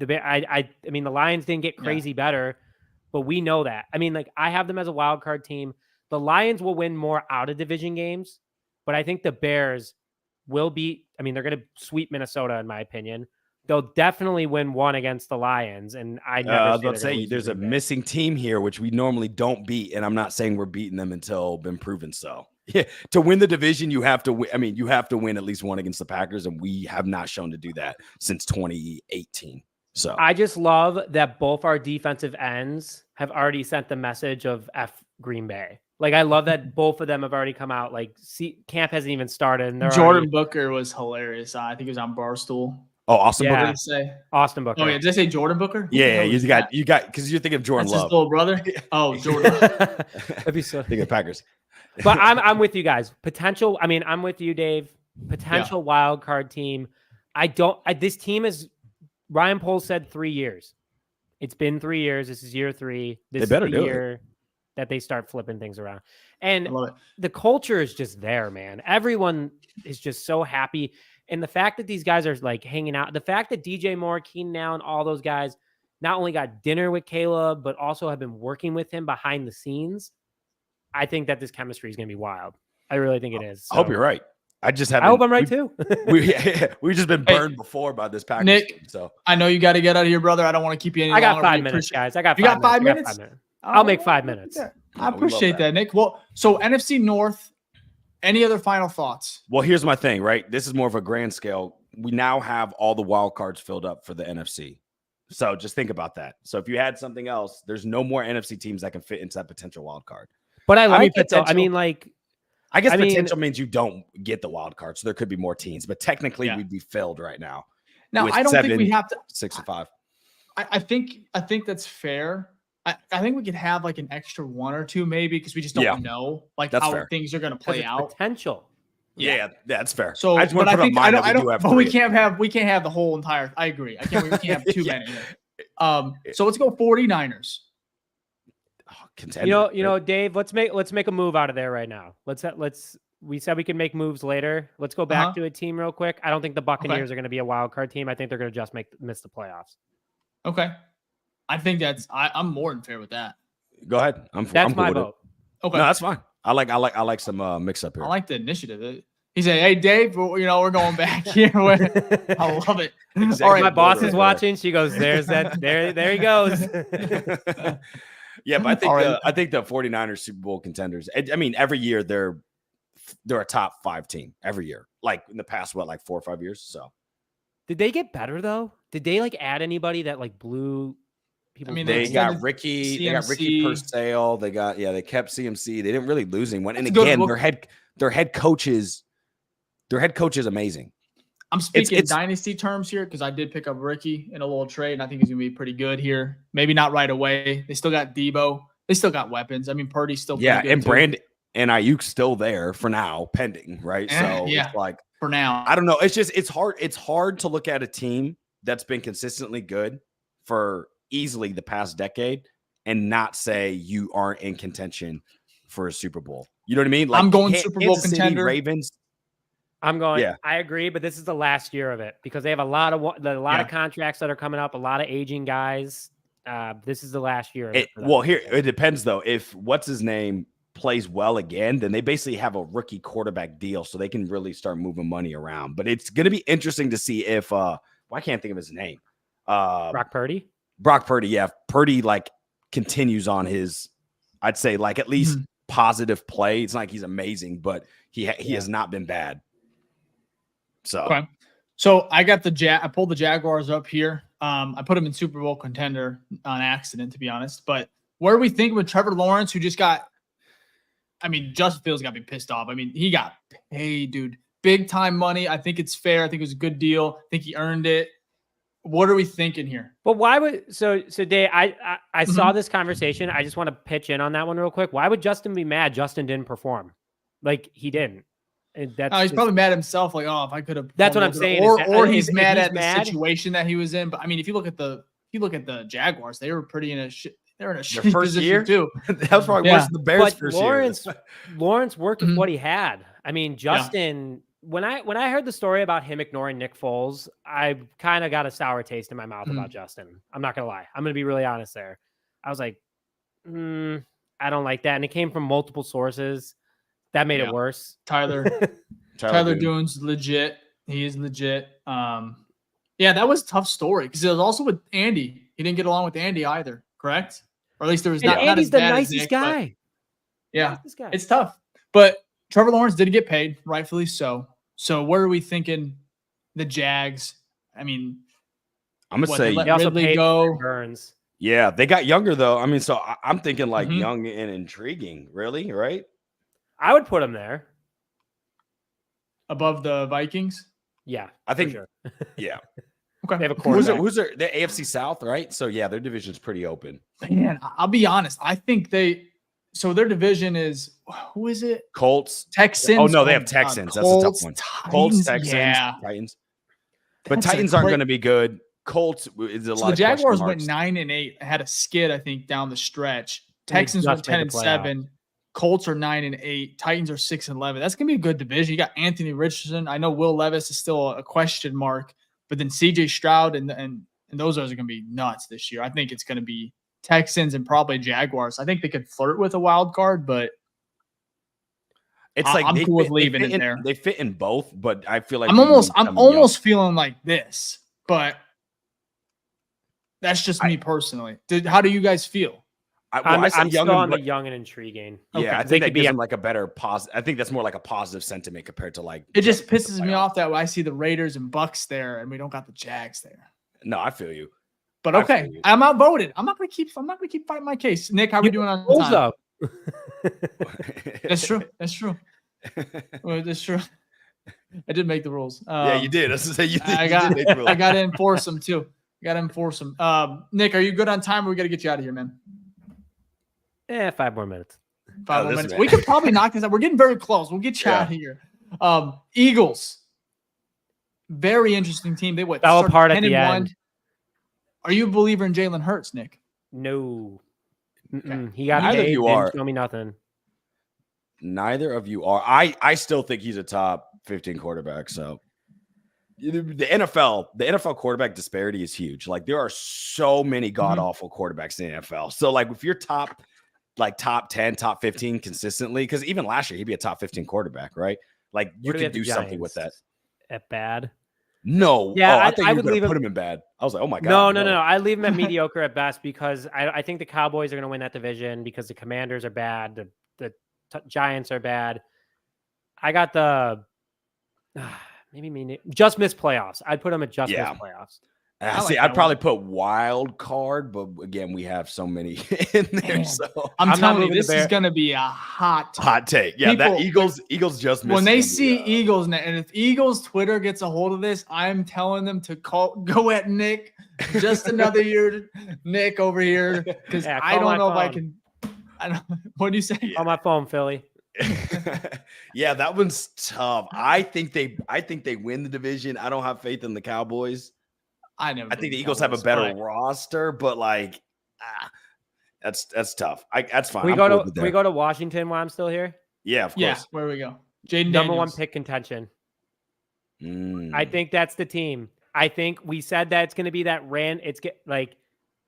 B: I mean, the Lions didn't get crazy better, but we know that. I mean, like, I have them as a wild card team. The Lions will win more out of division games, but I think the Bears will beat. I mean, they're going to sweep Minnesota, in my opinion. They'll definitely win one against the Lions, and I was about to say
C: there's a missing team here, which we normally don't beat, and I'm not saying we're beating them until been proven so. Yeah, to win the division, you have to win. I mean, you have to win at least one against the Packers, and we have not shown to do that since 2018. So
B: I just love that both our defensive ends have already sent the message of F Green Bay. Like, I love that both of them have already come out. Like, camp hasn't even started. And
A: Jordan Booker was hilarious. I think he was on Barstool.
C: Oh, Austin Booker.
A: What did he say?
B: Austin Booker.
A: Oh, yeah. Did I say Jordan Booker?
C: Yeah, you got because you're thinking of Jordan
A: That's
C: Love.
A: His little brother. Oh, Jordan.
B: That'd be so.
C: Thinking of Packers.
B: But I'm with you guys. Potential. I mean, I'm with you, Dave. Potential wild card team. This team is. Ryan Poles said 3 years. It's been 3 years. This is year 3. This is the year that they start flipping things around. And the culture is just there, man. Everyone is just so happy. And the fact that these guys are like hanging out, the fact that DJ Moore, Keenan Allen, all those guys not only got dinner with Caleb, but also have been working with him behind the scenes. I think that this chemistry is going to be wild. I really think it is. So.
C: I hope you're right. I
B: hope I'm right too.
C: We've just been burned before by this Packers
A: Nick,
C: team, so
A: I know you got to get out of here, brother. I don't want to keep you any longer.
B: I got 5 minutes, guys. You
A: got 5 minutes?
B: I'll make 5 minutes.
A: I appreciate that, Nick. Well, so NFC North, any other final thoughts?
C: Well, here's my thing, right? This is more of a grand scale. We now have all the wild cards filled up for the NFC. So just think about that. So if you had something else, there's no more NFC teams that can fit into that potential wild card.
B: But I mean, it, though. I mean, like,
C: I guess potential means you don't get the wild card, so there could be more teams. But technically, we'd be filled right now.
A: Now, I don't think we have to
C: 6 or 5.
A: I think that's fair. I think we could have like an extra 1 or 2 maybe because we just don't know like how things are going to play out.
B: Potential.
C: Yeah, that's fair.
A: So, I just want to put I don't. But we can't have the whole entire. I agree. We can't have too many. So let's go 49ers.
B: You know, Dave. Let's make a move out of there right now. We said we can make moves later. Let's go back to a team real quick. I don't think the Buccaneers are going to be a wild card team. I think they're going to just miss the playoffs.
A: Okay. I think I'm more than fair with that.
C: Go ahead. I'm
B: my vote.
C: Okay. No, that's fine. I like some mix up here.
A: I like the initiative. He said, "Hey, Dave, we're going back here." I love it.
B: Exactly. All right, my boss is watching. She goes, "There's that. There he goes."
C: Yeah, but I think the 49ers Super Bowl contenders. I mean, every year they're a top 5 team every year. Like in the past, 4 or 5 years. So,
B: did they get better though? Did they add anybody that blew?
A: I mean,
C: they got Ricky.
A: CMC.
C: They got Ricky Purcell. They kept CMC. They didn't really lose anyone. And again, their head coach is amazing.
A: I'm speaking dynasty terms here because I did pick up Ricky in a little trade, and I think he's gonna be pretty good here. Maybe not right away. They still got Debo. They still got weapons. I mean, Purdy's still pretty good
C: and Brandon and Ayuk's still there for now, pending, right? So it's like
A: for now,
C: I don't know. It's just it's hard to look at a team that's been consistently good for easily the past decade and not say you aren't in contention for a Super Bowl. You know what I mean?
A: I'm going Super Bowl
C: Kansas City,
A: contender.
C: Ravens.
B: I'm going.
C: Yeah.
B: I agree, but this is the last year of it because they have a lot of contracts that are coming up, a lot of aging guys. This is the last year of it.
C: Well, here it depends though. If what's his name plays well again, then they basically have a rookie quarterback deal, so they can really start moving money around. But it's going to be interesting to see if I can't think of his name.
B: Brock Purdy.
C: Brock Purdy, yeah. Purdy like continues on his, I'd say like at least positive play. It's not like he's amazing, but he has not been bad. So,
A: okay. So I got I pulled the Jaguars up here. I put them in Super Bowl contender on accident, to be honest. But where are we thinking with Trevor Lawrence, who just got? I mean, Justin Fields got to be pissed off. I mean, he got paid, dude, big time money. I think it's fair. I think it was a good deal. I think he earned it. What are we thinking here?
B: But why would so Dave? I saw this conversation. I just want to pitch in on that one real quick. Why would Justin be mad? Justin didn't perform, like he didn't. And
A: he's probably mad at himself. Like, oh, if I could have.
B: That's what I'm saying.
A: Or he's mad at the situation that he was in. But I mean, if you look at the Jaguars, they were pretty in a shit. They're in a shitty
C: first
A: position
C: year
A: too.
C: That was probably worse than the Bears' first year.
B: Lawrence worked with what he had. I mean, Justin. When I heard the story about him ignoring Nick Foles, I kind of got a sour taste in my mouth about Justin. I'm not gonna lie. I'm gonna be really honest there. I was like, I don't like that, and it came from multiple sources. That made it worse.
A: Tyler Dune's legit. He is legit. Yeah, that was a tough story because it was also with Andy. He didn't get along with Andy either, correct? Or at least there was not.
B: Andy's
A: not
B: the
A: as
B: nicest
A: Nick,
B: guy.
A: Yeah, it's tough. But Trevor Lawrence did get paid, rightfully so. So where are we thinking the Jags? I mean,
C: I'm gonna say
B: they also
A: Ridley
B: paid
A: go.
B: Burns.
C: Yeah, they got younger though. I mean, so I'm thinking like young and intriguing. Really, right?
B: I would put him there
A: above the Vikings.
B: Yeah,
C: I think.
B: Sure.
C: Yeah.
B: Okay. They have a quarterback.
C: Who's the AFC South, right? So yeah, their division's pretty open.
A: Man, I'll be honest. I think so their division is, who is it?
C: Colts.
A: Texans.
C: Oh no, they have Texans.
A: Colts,
C: that's a tough one.
A: Titans,
C: Colts, Texans, Titans. But Titans aren't going to be good. Colts is a lot.
A: The Jaguars went 9-8, had a skid, I think, down the stretch. Texans went 10-7. Colts are 9-8. Titans are 6-11. That's gonna be a good division. You got Anthony Richardson. I know Will Levis is still a question mark, but then CJ Stroud and those guys are gonna be nuts this year. I think it's gonna be Texans and probably Jaguars. I think they could flirt with a wild card, but
C: it's like
A: I'm cool with leaving it there.
C: They fit in both, but I feel like
A: I'm almost feeling like this, but that's just me personally. How do you guys feel?
B: I'm still on the young and intriguing.
C: Yeah, I think that gives them like a better positive. I think that's more like a positive sentiment compared to like.
A: It just pisses me off that I see the Raiders and Bucks there, and we don't got the Jags there.
C: No, I feel you.
A: But okay, I'm outvoted. I'm not gonna keep fighting my case. Nick, how are we doing on time?
B: Up.
A: That's true. That's true. That's true. I did make the rules.
C: Yeah, you did. That's to say you did.
A: I got to enforce them too. Nick, are you good on time, or we got to get you out of here, man?
B: 5 more minutes.
A: 5 more minutes. We could probably knock this out. We're getting very close. We'll get you out of here. Eagles. Very interesting team. They
B: fell apart at the end.
A: Are you a believer in Jalen Hurts, Nick?
B: No.
C: Okay.
B: He got
C: neither of you are.
B: Show me nothing.
C: Neither of you are. I still think he's a top 15 quarterback. So the NFL quarterback disparity is huge. Like there are so many god awful quarterbacks in the NFL. So like if you're top 10, top 15 consistently, because even last year he'd be a top 15 quarterback, right? Like you could do something with that.
B: At bad.
C: No.
B: Yeah,
C: I think
B: I
C: you
B: would
C: were
B: leave
C: going to put
B: him
C: him in bad. I was like, oh my God.
B: No. I leave him at mediocre at best because I think the Cowboys are going to win that division because the Commanders are bad. The Giants are bad. I got just missed playoffs. I'd put him at just missed playoffs.
C: I'd probably put wild card, but again, we have so many in there. So
A: I'm telling you, this is going to be a hot
C: take. Yeah, that Eagles just missed.
A: When they see Eagles, and if Eagles Twitter gets a hold of this, I'm telling them to go at Nick. Just another year, Nick over here, because I don't know if I can. What do you say?
B: On my phone, Philly.
C: Yeah, that one's tough. I think they win the division. I don't have faith in the Cowboys. I think the Eagles have a better roster, but like That's tough. That's fine.
B: We
C: I'm
B: go
C: cool
B: to
C: with
B: we
C: that.
B: go to Washington while I'm still here.
C: Yeah, of course.
A: Yeah, where we go. Jaden
B: Number one
A: Daniels.
B: pick contention.
C: Mm.
B: I think that's the team. I think we said that it's going to be that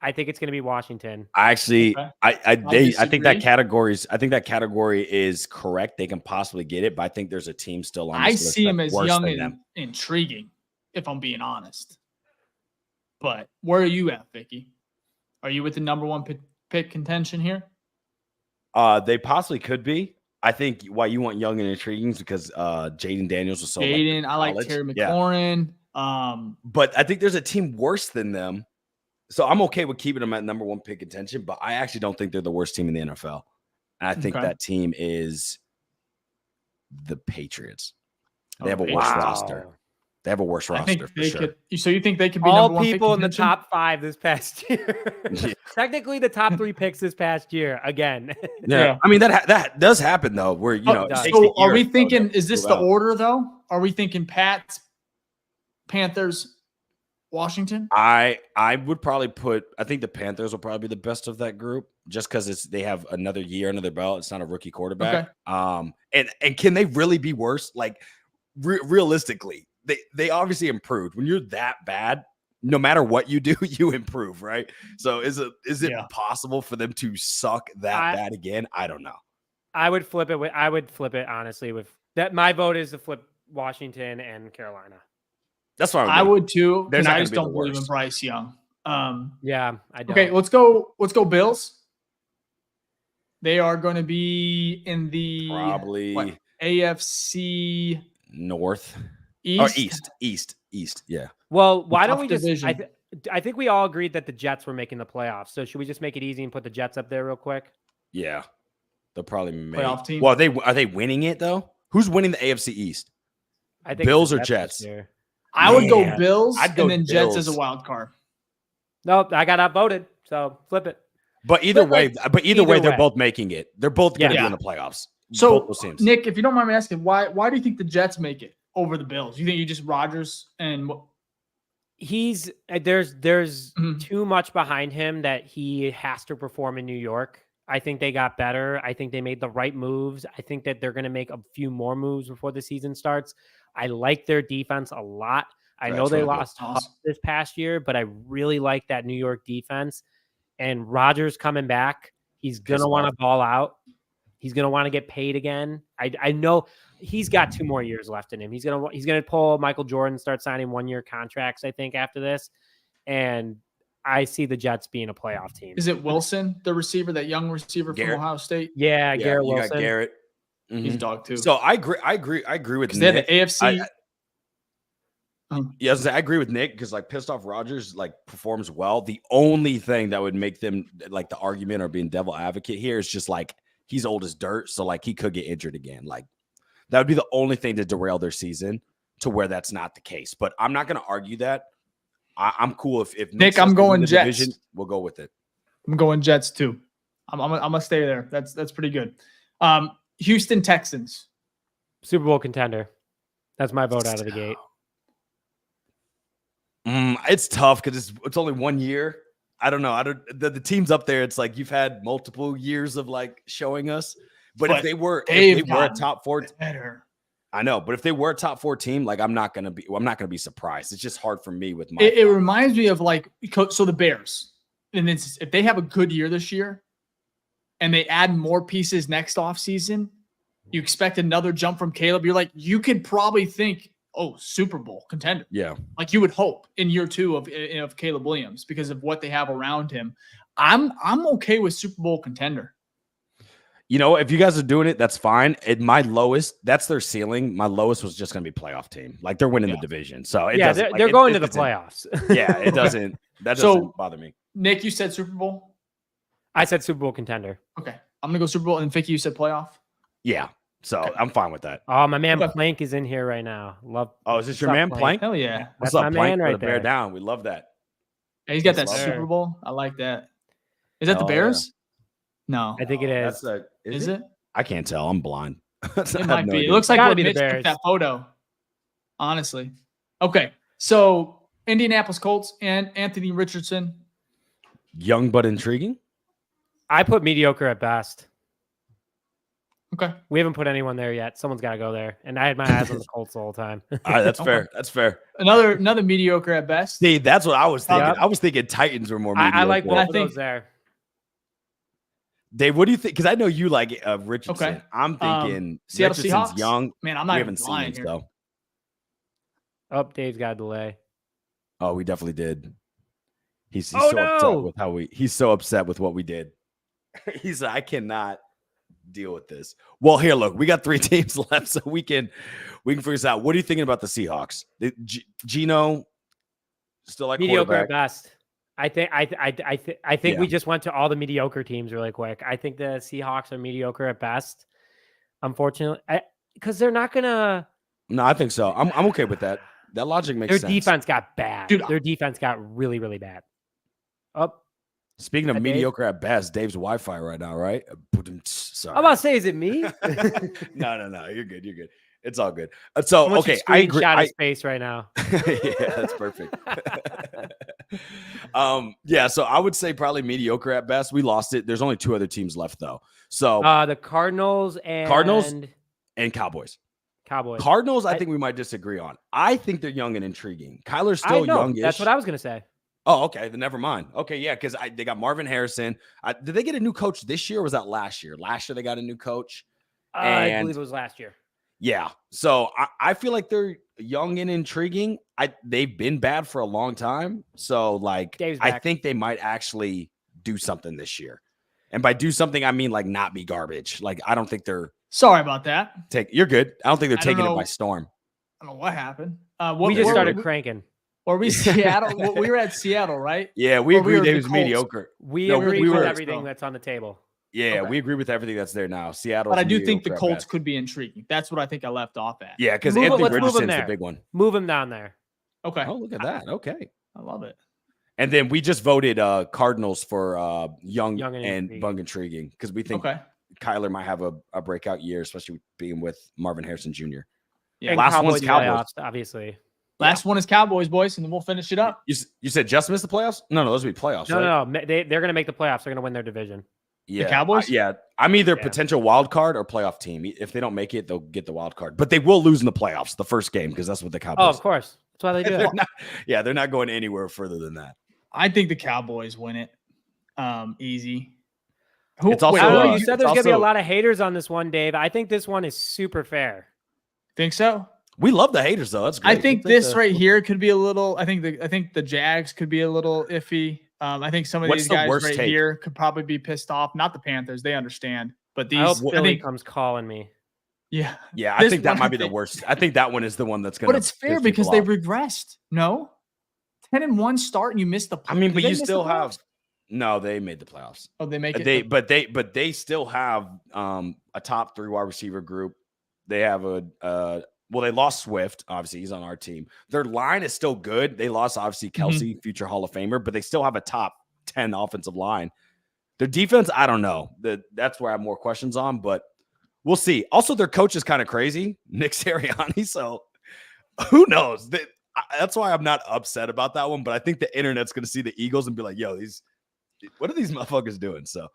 B: I think it's going to be Washington.
C: Actually,
A: Okay.
C: I think that
A: disagree.
C: category is correct. They can possibly get it, but I think there's a team still on.
A: I
C: This list
A: see him
C: that's
A: as
C: worse
A: young
C: than
A: and
C: them.
A: intriguing, if I'm being honest. But where are you at, Ficky? Are you with the number one pick contention here?
C: They possibly could be. I think why you want young and intriguing is because Jaden Daniels was so.
A: Jaden, I like Terry McLaurin.
C: Yeah. But I think there's a team worse than them. So I'm okay with keeping them at number one pick contention, but I actually don't think they're the worst team in the NFL. And I think that team is the Patriots. They have a worse roster. They have a worse roster for sure.
A: So you think they could be
B: all
A: number one
B: people in the
A: contention?
B: top 5 this past year?
C: Yeah.
B: Technically, the top 3 picks this past year again.
C: Yeah. I mean that does happen though. Where
A: So are we thinking? Is this the order though? Are we thinking Pats, Panthers, Washington?
C: I would probably put. I think the Panthers will probably be the best of that group, just because they have another year under their belt. It's not a rookie quarterback.
A: Okay.
C: And can they really be worse? Like realistically, they obviously improved. When you're that bad, no matter what you do, you improve, right? So is it possible for them to suck that bad again? I don't know.
B: I would flip it. I would flip it honestly with that. My vote is to flip Washington and Carolina.
C: That's why
A: I would too.
C: They're not
A: I just
C: gonna be
A: don't
C: the
A: believe in
C: worst.
A: Bryce Young.
B: Yeah, I don't.
A: Okay, let's go Bills. They are going to be in the
C: probably
A: AFC
C: North
A: East.
C: or East. Yeah.
B: Well, why don't
A: Tough
B: we just?
A: division.
B: I think we all agreed that the Jets were making the playoffs. So should we just make it easy and put the Jets up there real quick?
C: Yeah. They'll probably make
A: Playoff team.
C: Well, are they winning it though? Who's winning the AFC East?
B: I think
C: Bills
B: it's
C: or
B: the
C: Jets?
B: this year.
A: I would go
C: Man,
A: Bills
C: I'd go
A: and then Jets as
C: Bills.
A: a wild card.
B: No, I got outvoted. So flip it.
C: But either way, they're
B: way.
C: both making it. They're both going to
A: Yeah.
C: be in the playoffs.
A: So
C: both those teams.
A: Nick, if you don't mind me asking, why do you think the Jets make it over the Bills? You think you just Rodgers and
B: There's
A: Mhm.
B: too much behind him that he has to perform in New York. I think they got better. I think they made the right moves. I think that they're going to make a few more moves before the season starts. I like their defense a lot. I know they lost Huff this past year, but I really like that New York defense. And Rodgers coming back, he's going to want to ball out. He's going to want to get paid again. I know he's got 2 more years left in him. He's going to pull Michael Jordan, start signing 1-year contracts, I think, after this. And I see the Jets being a playoff team.
A: is it Wilson, the receiver, that young receiver
C: Garrett.
A: from Ohio State?
B: Yeah,
C: Yeah,
B: Garrett
C: you
B: Wilson.
C: got Garrett. Mhm.
A: He's a dog too.
C: So I agree with
A: they had
C: Nick.
A: the AFC.
C: Yes, I agree with Nick because like pissed off Rodgers like performs well. The only thing that would make them like the argument or being devil advocate here is just like he's old as dirt, so like he could get injured again. Like that would be the only thing to derail their season to where that's not the case. But I'm not going to argue that. I'm cool if
A: Nick,
C: says
A: I'm
C: to
A: going
C: win the
A: Jets.
C: division, we'll go with it.
A: I'm going Jets too. I'm gonna stay there. That's pretty good. Houston Texans.
B: Super Bowl contender. That's my vote out of the gate.
C: It's tough because it's only 1 year. I don't know. The teams up there. It's like you've had multiple years of like showing us. But if they were a top 4,
A: better.
C: I know. But if they were a top 4 team, like I'm not gonna be surprised. It's just hard for me with my.
A: It reminds me of like so the Bears, and then if they have a good year this year, and they add more pieces next offseason, you expect another jump from Caleb. You're like, you could probably think, oh, Super Bowl contender.
C: Yeah.
A: Like you would hope in year 2 of Caleb Williams because of what they have around him. I'm okay with Super Bowl contender.
C: You know, if you guys are doing it, that's fine. At my lowest, that's their ceiling. My lowest was just going to be playoff team. Like they're winning the division. So
B: they're going to the playoffs.
C: Yeah, it doesn't. That doesn't bother me.
A: Nick, you said Super Bowl?
B: I said Super Bowl contender.
A: Okay. I'm going to go Super Bowl. And Ficky, you said playoff?
C: Yeah. So I'm fine with that.
B: Oh, my man Plank is in here right now.
C: Oh, is this your man Plank?
A: Hell yeah.
C: What's
B: That's
C: up,
B: my
C: Plank?
B: man right
C: Put a bear
B: there.
C: down. We love that.
A: Yeah, he's got that
B: Yes, sir.
A: Super Bowl. I like that. Is that the
C: Oh,
A: Bears? No.
B: I think it is.
A: Is it?
C: I can't tell. I'm blind.
A: It might be. It looks like
B: Gotta
A: what
B: be the
A: Mitch took
B: Bears.
A: that photo. Honestly. Okay. So Indianapolis Colts and Anthony Richardson.
C: Young but intriguing.
B: I put mediocre at best.
A: Okay.
B: We haven't put anyone there yet. Someone's got to go there. And I had my eyes on the Colts the whole time.
C: All right, that's
A: Okay.
C: fair. That's fair.
A: Another mediocre at best.
C: See, that's what I was thinking.
B: Yep.
C: I was thinking Titans were more mediocre.
B: I like both
A: I
B: of
A: think-
B: those there.
C: Dave, what do you think? Because I know you like Richardson.
A: Okay.
C: I'm thinking
A: Seattle
C: Richardson's
A: Seahawks?
C: young.
A: Man, I'm
C: We
A: not
C: haven't
A: even
C: seen
A: lying
C: him,
A: here.
C: so.
B: Oh, Dave's got a delay.
C: Oh, we definitely did. He's
B: Oh,
C: so
B: no!
C: upset with he's so upset with what we did. He's like, I cannot deal with this. Well, here, look, we got 3 teams left, so we can figure this out. What are you thinking about the Seahawks? Gino still like
B: Mediocre
C: quarterback.
B: at best. I think we
C: Yeah.
B: just went to all the mediocre teams really quick. I think the Seahawks are mediocre at best. Unfortunately, because they're not gonna.
C: No, I think so. I'm okay with that. That logic makes
B: Their
C: sense.
B: defense got bad.
A: Dude,
B: Their defense got really, really bad. Up.
C: Speaking of
B: Dave?
C: mediocre at best, Dave's Wi-Fi right now, right? Sorry.
B: I'm about to say, is it me?
C: No. You're good. You're good. It's all good. So,
B: I want you
C: okay,
B: to
C: I agree.
B: screenshot his face right now.
C: Yeah, that's perfect. Yeah, so I would say probably mediocre at best. We lost it. There's only 2 other teams left though. So
B: The Cardinals and
C: and Cowboys.
B: Cowboys.
C: Cardinals, I think we might disagree on. I think they're young and intriguing. Kyler's
B: I
C: still
B: know.
C: youngish.
B: That's what I was gonna say.
C: Oh, okay. Then never mind. Okay, yeah, because they got Marvin Harrison. Did they get a new coach this year or was that last year? Last year they got a new coach.
B: I
C: And-
B: believe it was last year.
C: Yeah. So I feel like they're young and intriguing. They've been bad for a long time. So like
B: Dave's
C: I
B: back.
C: think they might actually do something this year. And by do something, I mean like not be garbage. Like I don't think they're
A: Sorry about that.
C: you're good. I don't think they're
A: I don't
C: taking it by
A: know.
C: storm.
A: I don't know what happened.
B: We just
A: were
B: started
A: we-
B: cranking.
A: Or we Seattle? We were at Seattle, right?
C: Yeah, we
A: Or we
C: agree
A: were the
C: Dave's
A: Colts.
C: mediocre.
B: We
C: No,
B: agree
C: we
B: with
C: were-
B: everything that's on the table.
C: Yeah,
A: Okay.
C: we agree with everything that's there now. Seattle.
A: But I do think the Colts could be intriguing. That's what I think I left off at.
C: Yeah, because
B: Move it-
C: Anthony
B: let's move them
C: Richardson's the
B: there.
C: big one.
B: Move him down there.
A: Okay.
C: Oh, look at that. Okay.
A: I love it.
C: And then we just voted Cardinals for young
B: Young and
C: and
B: intriguing.
C: bung intriguing because we think
A: Okay.
C: Kyler might have a breakout year, especially being with Marvin Harrison Jr.
A: Yeah.
B: And
C: Last one's Cowboys.
B: playoffs, obviously.
A: Last one is Cowboys, boys, and then we'll finish it up.
C: You said just missed the playoffs? No, those would be playoffs.
B: No,
C: right?
B: no. They're going to make the playoffs. They're going to win their division.
C: Yeah,
A: Cowboys?
C: yeah, I'm either
B: Yeah.
C: potential wild card or playoff team. If they don't make it, they'll get the wild card, but they will lose in the playoffs the first game because that's what the Cowboys.
B: Oh, of course. That's why they do it.
C: They're not going anywhere further than that.
A: I think the Cowboys win it. Easy.
C: It's also,
B: I don't know.
C: uh,
B: You said
C: it's
B: there's going to be a
C: also-
B: lot of haters on this one, Dave. I think this one is super fair.
A: Think so?
C: We love the haters though. That's great.
A: I think
C: We'll take
A: this
C: the-
A: right here could be a little. I think the Jags could be a little iffy. I think some of
C: What's
A: these
C: the
A: guys
C: worst
A: right
C: take?
A: here could probably be pissed off. Not the Panthers; they understand. But
B: I hope
A: these,
B: Philly
A: think,
B: comes calling me.
A: yeah.
C: Yeah, I
A: This
C: think that
A: one,
C: might
A: I
C: be the
A: think-
C: worst. I think that one is the one that's going to.
A: But it's fair because they regressed. No, 10-1 start and you missed the.
C: I mean,
A: did
C: but
A: they
C: you
A: miss the
C: still have.
A: playoffs?
C: No, they made the playoffs.
A: Oh, they make it.
C: But they still have a top 3 wide receiver group. They have they lost Swift. Obviously, he's on our team. Their line is still good. They lost obviously Kelsey, future Hall of Famer, but they still have a top 10 offensive line. Their defense, I don't know. That's where I have more questions on, but we'll see. Also, their coach is kind of crazy, Nick Sirianni. So who knows? That's why I'm not upset about that one. But I think the internet's going to see the Eagles and be like, "Yo, what are these motherfuckers doing?" So.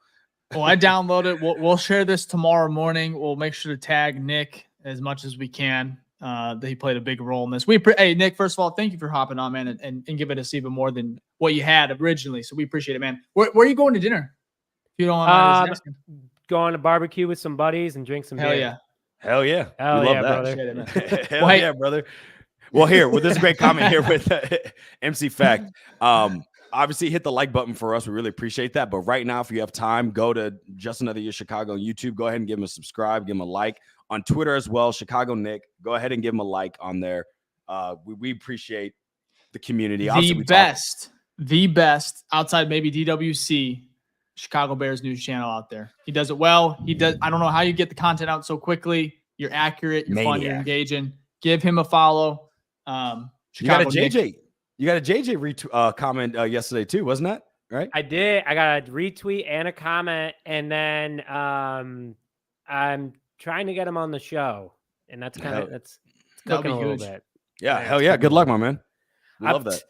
A: Well, I downloaded it. We'll share this tomorrow morning. We'll make sure to tag Nick as much as we can. That he played a big role in this. Hey, Nick, first of all, thank you for hopping on, man, and giving us even more than what you had originally. So we appreciate it, man. Where are you going to dinner? If you don't mind us asking.
B: Going to barbecue with some buddies and drink some
A: Hell
B: beer.
A: yeah.
C: Hell yeah.
B: Hell
C: We love
B: yeah,
C: that.
B: brother.
A: Appreciate it, man.
C: Hell
A: Well, hey-
C: yeah, brother. Well, here with this great comment here with MC Fact. Obviously, hit the like button for us. We really appreciate that. But right now, if you have time, go to Just Another Year Chicago on YouTube. Go ahead and give him a subscribe, give him a like on Twitter as well. Chicago Nick. Go ahead and give him a like on there. We appreciate the community. Obviously,
A: The best outside maybe DWC, Chicago Bears news channel out there. He does it well. He does. I don't know how you get the content out so quickly. You're accurate. You're fun. You're
C: Maniac.
A: engaging. Give him a follow.
C: You got a
A: Chicago Nick.
C: JJ. You got a JJ comment yesterday too, wasn't that right?
B: I did. I got a retweet and a comment, and then I'm trying to get him on the show, and that's kind of it's
A: That'll
B: cooking
A: be
B: a little
A: huge.
B: bit.
C: Yeah, hell yeah. Good luck, my man. We love that.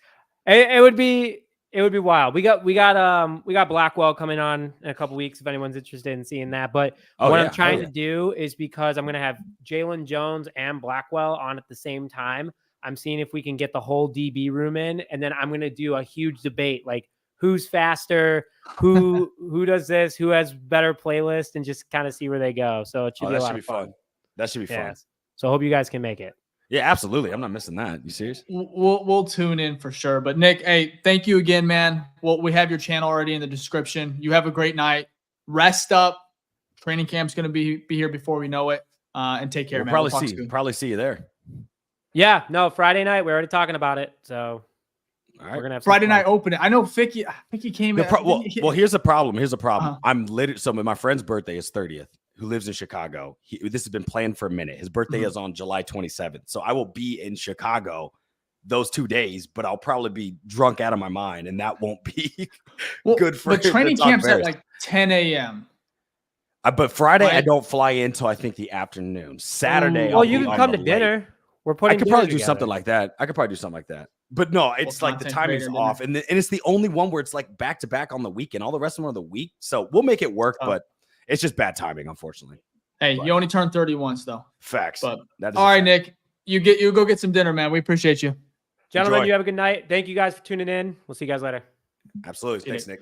B: It would be It would be wild. We got Blackwell coming on in a couple weeks if anyone's interested in seeing that. But I'm trying to do is because I'm going to have Jalen Jones and Blackwell on at the same time. I'm seeing if we can get the whole DB room in, and then I'm going to do a huge debate like who's faster, who does this, who has better playlist, and just kind of see where they go. So it should be a lot of fun.
C: That should be fun.
B: So I hope you guys can make it.
C: Yeah, absolutely. I'm not missing that. You serious?
A: We'll tune in for sure. But Nick, hey, thank you again, man. Well, we have your channel already in the description. You have a great night. Rest up. Training camp's going to be here before we know it. And take care, man.
C: Probably see you there.
B: Yeah, no, Friday night. We're already talking about it. So
C: all right.
B: We're gonna have
A: Friday night opening. I know Ficky came in.
C: Well, here's the problem. I'm literally, so my friend's birthday is 30th. Who lives in Chicago. This has been planned for a minute. His birthday is on July 27th. So I will be in Chicago those 2 days, but I'll probably be drunk out of my mind, and that won't be good for
A: But training camp's at like 10 a.m.
C: But Friday, I don't fly in until I think the afternoon. Saturday,
B: you can come to dinner.
C: I could probably do something like that. But no, it's like the timing's off. And it's the only one where it's like back to back on the weekend. All the rest of them are the week. So we'll make it work, but it's just bad timing, unfortunately.
A: Hey, you only turn 30 once, though.
C: Facts.
A: But all right, Nick, you go get some dinner, man. We appreciate you,
B: gentlemen. Enjoy. You have a good night. Thank you guys for tuning in. We'll see you guys later.
C: Absolutely. Thanks, Nick.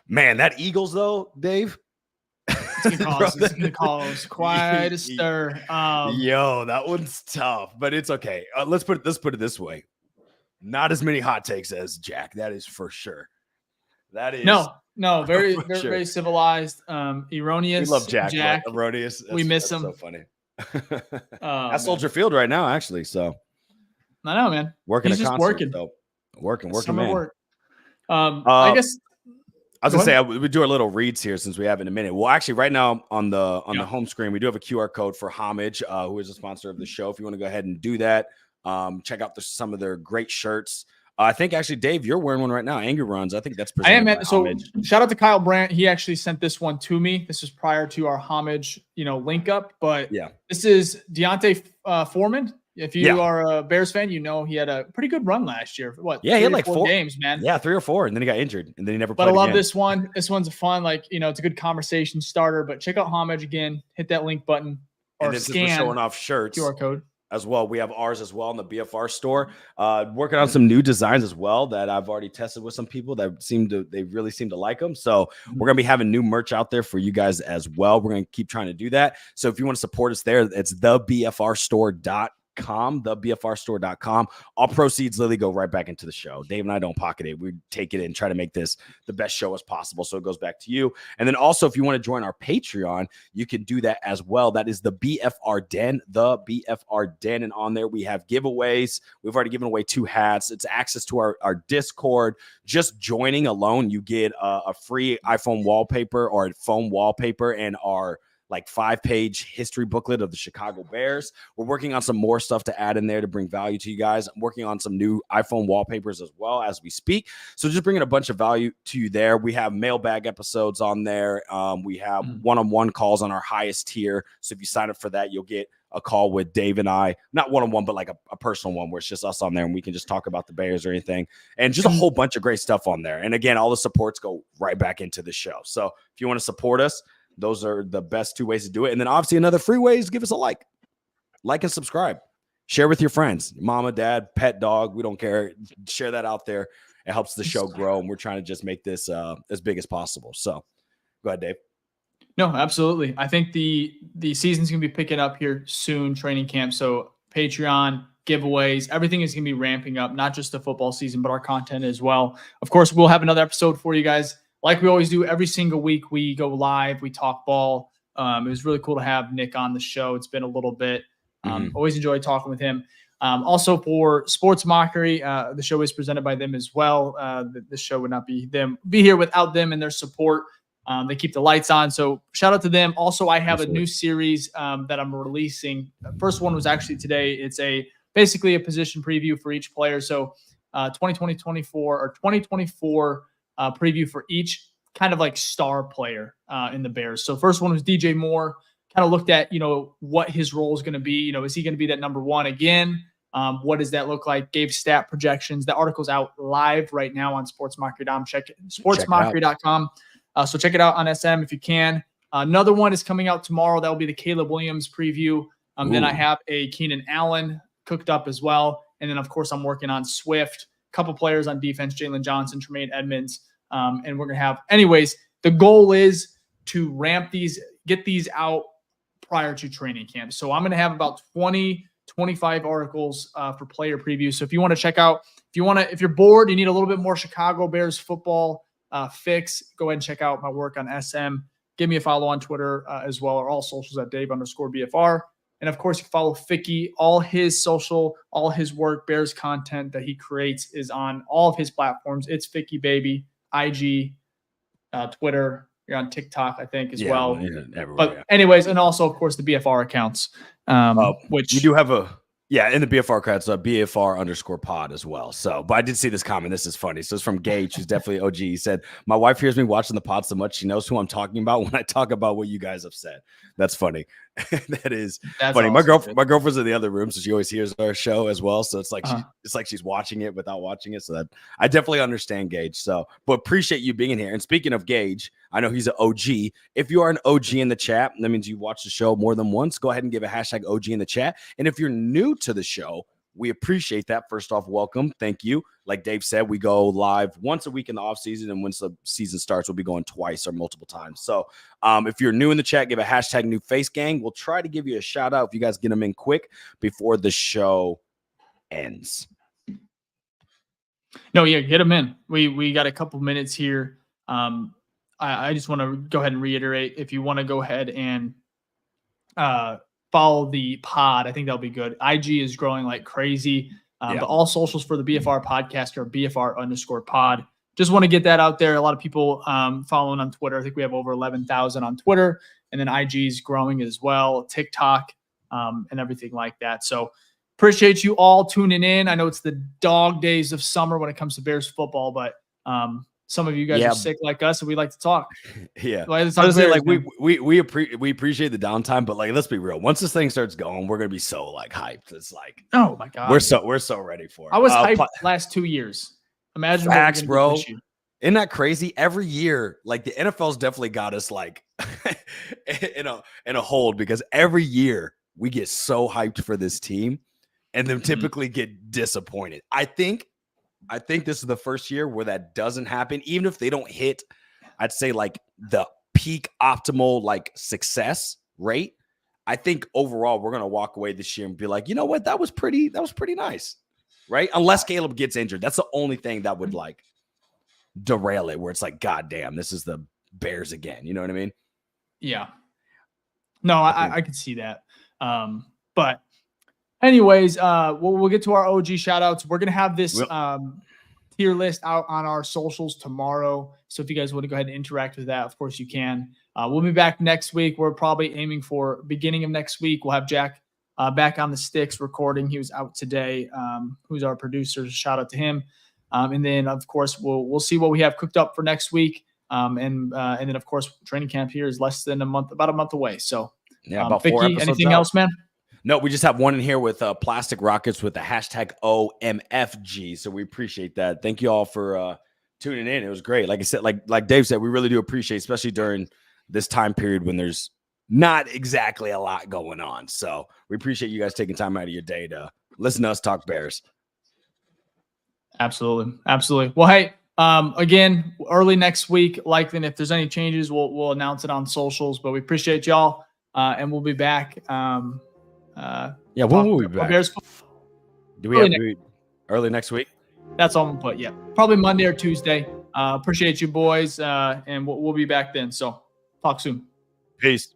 C: Man, that Eagles though, Dave.
A: It's gonna cause quite a stir.
C: Yo, that one's tough, but it's okay. Let's put it this way: not as many hot takes as Jack. That is for sure. That is
A: no, very civilized. Erroneous.
C: We love Jack. Erroneous.
A: We miss him.
C: So funny. At Soldier Field right now, actually. So
A: I know, man.
C: Working.
A: He's just working.
C: So working,
A: man.
C: Work.
A: I guess.
C: I was gonna say we do our little reads here since we have in a minute. Well, actually, right now on the home screen, we do have a QR code for Homage, who is a sponsor of the show. If you want to go ahead and do that, check out some of their great shirts. I think actually, Dave, you're wearing one right now. Angry Runs. I think that's
A: I am. So
C: Homage.
A: Shout out to Kyle Brandt. He actually sent this one to me. This was prior to our Homage, link up. But
C: yeah,
A: this is Deontay Foreman. If you are a Bears fan, he had a pretty good run last year. What?
C: Yeah, he had like
A: 4 games, man.
C: Yeah, 3 or 4, and then he got injured, and then he never played.
A: But I love
C: again.
A: this one. This one's a fun, it's a good conversation starter. But check out Homage again. Hit that link button or scan.
C: We're showing off shirts
A: QR code
C: as well. We have ours as well in the BFR store. Working on some new designs as well that I've already tested with some people that they really seem to like them. So we're gonna be having new merch out there for you guys as well. We're gonna keep trying to do that. So if you want to support us there, it's thebfrstore.com. thebfrstore.com. All proceeds literally go right back into the show. Dave and I don't pocket it. We take it and try to make this the best show as possible. So it goes back to you. And then also, if you want to join our Patreon, you can do that as well. That is the BFR Den, and on there we have giveaways. We've already given away 2 hats. It's access to our Discord. Just joining alone, you get a free iPhone wallpaper or a phone wallpaper and our 5-page history booklet of the Chicago Bears. We're working on some more stuff to add in there to bring value to you guys. I'm working on some new iPhone wallpapers as well as we speak. So just bringing a bunch of value to you there. We have mailbag episodes on there. We have one-on-one calls on our highest tier. So if you sign up for that, you'll get a call with Dave and I, not one-on-one, but like a personal one where it's just us on there and we can just talk about the Bears or anything, and just a whole bunch of great stuff on there. And again, all the supports go right back into the show. So if you want to support us, those are the best 2 ways to do it. And then obviously another free way is give us a like and subscribe. Share with your friends, mama, dad, pet, dog. We don't care. Share that out there. It helps the show grow. And we're trying to just make this as big as possible. So go ahead, Dave.
A: No, absolutely. I think the season's going to be picking up here soon, training camp. So Patreon, giveaways, everything is going to be ramping up, not just the football season, but our content as well. Of course, we'll have another episode for you guys. Like we always do every single week, we go live, we talk ball. It was really cool to have Nick on the show. It's been a little bit. Always enjoy talking with him. Also for Sports Mockery, the show is presented by them as well. The show would not be here without them and their support. They keep the lights on. So shout out to them. Also, I have a new series that I'm releasing. The first one was actually today. It's basically a position preview for each player. So 2024 preview for each kind of star player in the Bears. So first one was DJ Moore. Kind of looked at, what his role is going to be. Is he going to be that number 1 again? What does that look like? Gave stat projections. The article's out live right now on sportsmockery.com. Check it, sportsmockery.com. So check it out on SM if you can. Another one is coming out tomorrow. That will be the Caleb Williams preview. Then I have a Keenan Allen cooked up as well. And then, of course, I'm working on Swift, a couple players on defense, Jalen Johnson, Tremaine Edmonds. And we're going to have – anyways, the goal is to ramp these, get these out prior to training camp. So I'm going to have about 20, 25 articles for player previews. So if you want to check out – if you're bored, you need a little bit more Chicago Bears football fix, go ahead and check out my work on SM. Give me a follow on Twitter as well, or all socials at Dave_BFR. And of course, you can follow Ficky. All his social, all his work, Bears content that he creates is on all of his platforms. It's Ficky Baby, IG, Twitter. You're on TikTok, I think, as well. Yeah, but anyways, and also, of course, the BFR accounts, which
C: you do have in the BFR accounts, BFR_pod as well. So, but I did see this comment. This is funny. So it's from Gage, who's definitely OG. He said, "My wife hears me watching the pod so much, she knows who I'm talking about when I talk about what you guys have said." That's funny. That's funny. Awesome. My girlfriend's in the other room, so she always hears our show as well. So it's like she's watching it without watching it. So that I definitely understand Gage. So, but appreciate you being here. And speaking of Gage, I know he's an OG. If you are an OG in the chat, that means you watched the show more than once. Go ahead and give a hashtag OG in the chat. And if you're new to the show, we appreciate that. First off, welcome. Thank you. Like Dave said, we go live once a week in the offseason, and once the season starts, we'll be going twice or multiple times. So if you're new in the chat, give a hashtag new face gang. We'll try to give you a shout out if you guys get them in quick before the show ends.
A: No, yeah, hit them in. We got a couple minutes here. I just want to go ahead and reiterate, if you want to go ahead and follow the pod, I think that'll be good. IG is growing like crazy. But all socials for the BFR podcast are BFR_pod. Just want to get that out there. A lot of people following on Twitter. I think we have over 11,000 on Twitter. And then IG is growing as well, TikTok, and everything like that. So appreciate you all tuning in. I know it's the dog days of summer when it comes to Bears football, but some of you guys are sick like us, and we like to talk.
C: Yeah,
A: honestly,
C: like we appreciate the downtime, but like let's be real. Once this thing starts going, we're gonna be so like hyped. It's like,
A: oh my god,
C: we're so ready for it.
A: I was hyped last 2 years. Imagine
C: facts, bro. Isn't that crazy? Every year, like the NFL's definitely got us like in a hold, because every year we get so hyped for this team, and then typically get disappointed. I think this is the first year where that doesn't happen. Even if they don't hit, I'd say like the peak optimal like success rate, I think overall we're going to walk away this year and be like, you know what? That was pretty nice. Right? Unless Caleb gets injured. That's the only thing that would like derail it, where it's like, God damn, this is the Bears again. You know what I mean?
A: Yeah. No, I can see that. But anyways, we'll get to our OG shout outs. We're going to have this tier list out on our socials tomorrow. So if you guys want to go ahead and interact with that, of course you can. We'll be back next week. We're probably aiming for beginning of next week. We'll have Jack back on the sticks recording. He was out today. Who's our producer? Shout out to him. And then of course we'll see what we have cooked up for next week. And then of course training camp here is less than about a month away. So
C: yeah, about 4
A: Ficky,
C: episodes
A: anything
C: out.
A: else, man?
C: No, we just have one in here with plastic rockets with the hashtag OMFG. So we appreciate that. Thank you all for tuning in. It was great. Like I said, like Dave said, we really do appreciate, especially during this time period when there's not exactly a lot going on. So we appreciate you guys taking time out of your day to listen to us talk Bears.
A: Absolutely. Absolutely. Well, hey, again, early next week, likely, if there's any changes, we'll announce it on socials, but we appreciate y'all. And we'll be back.
C: When will we be back?
A: Bears.
C: Do we have early next week?
A: That's all I'm gonna put. Yeah, probably Monday or Tuesday. Appreciate you boys, and we'll be back then. So talk soon.
C: Peace.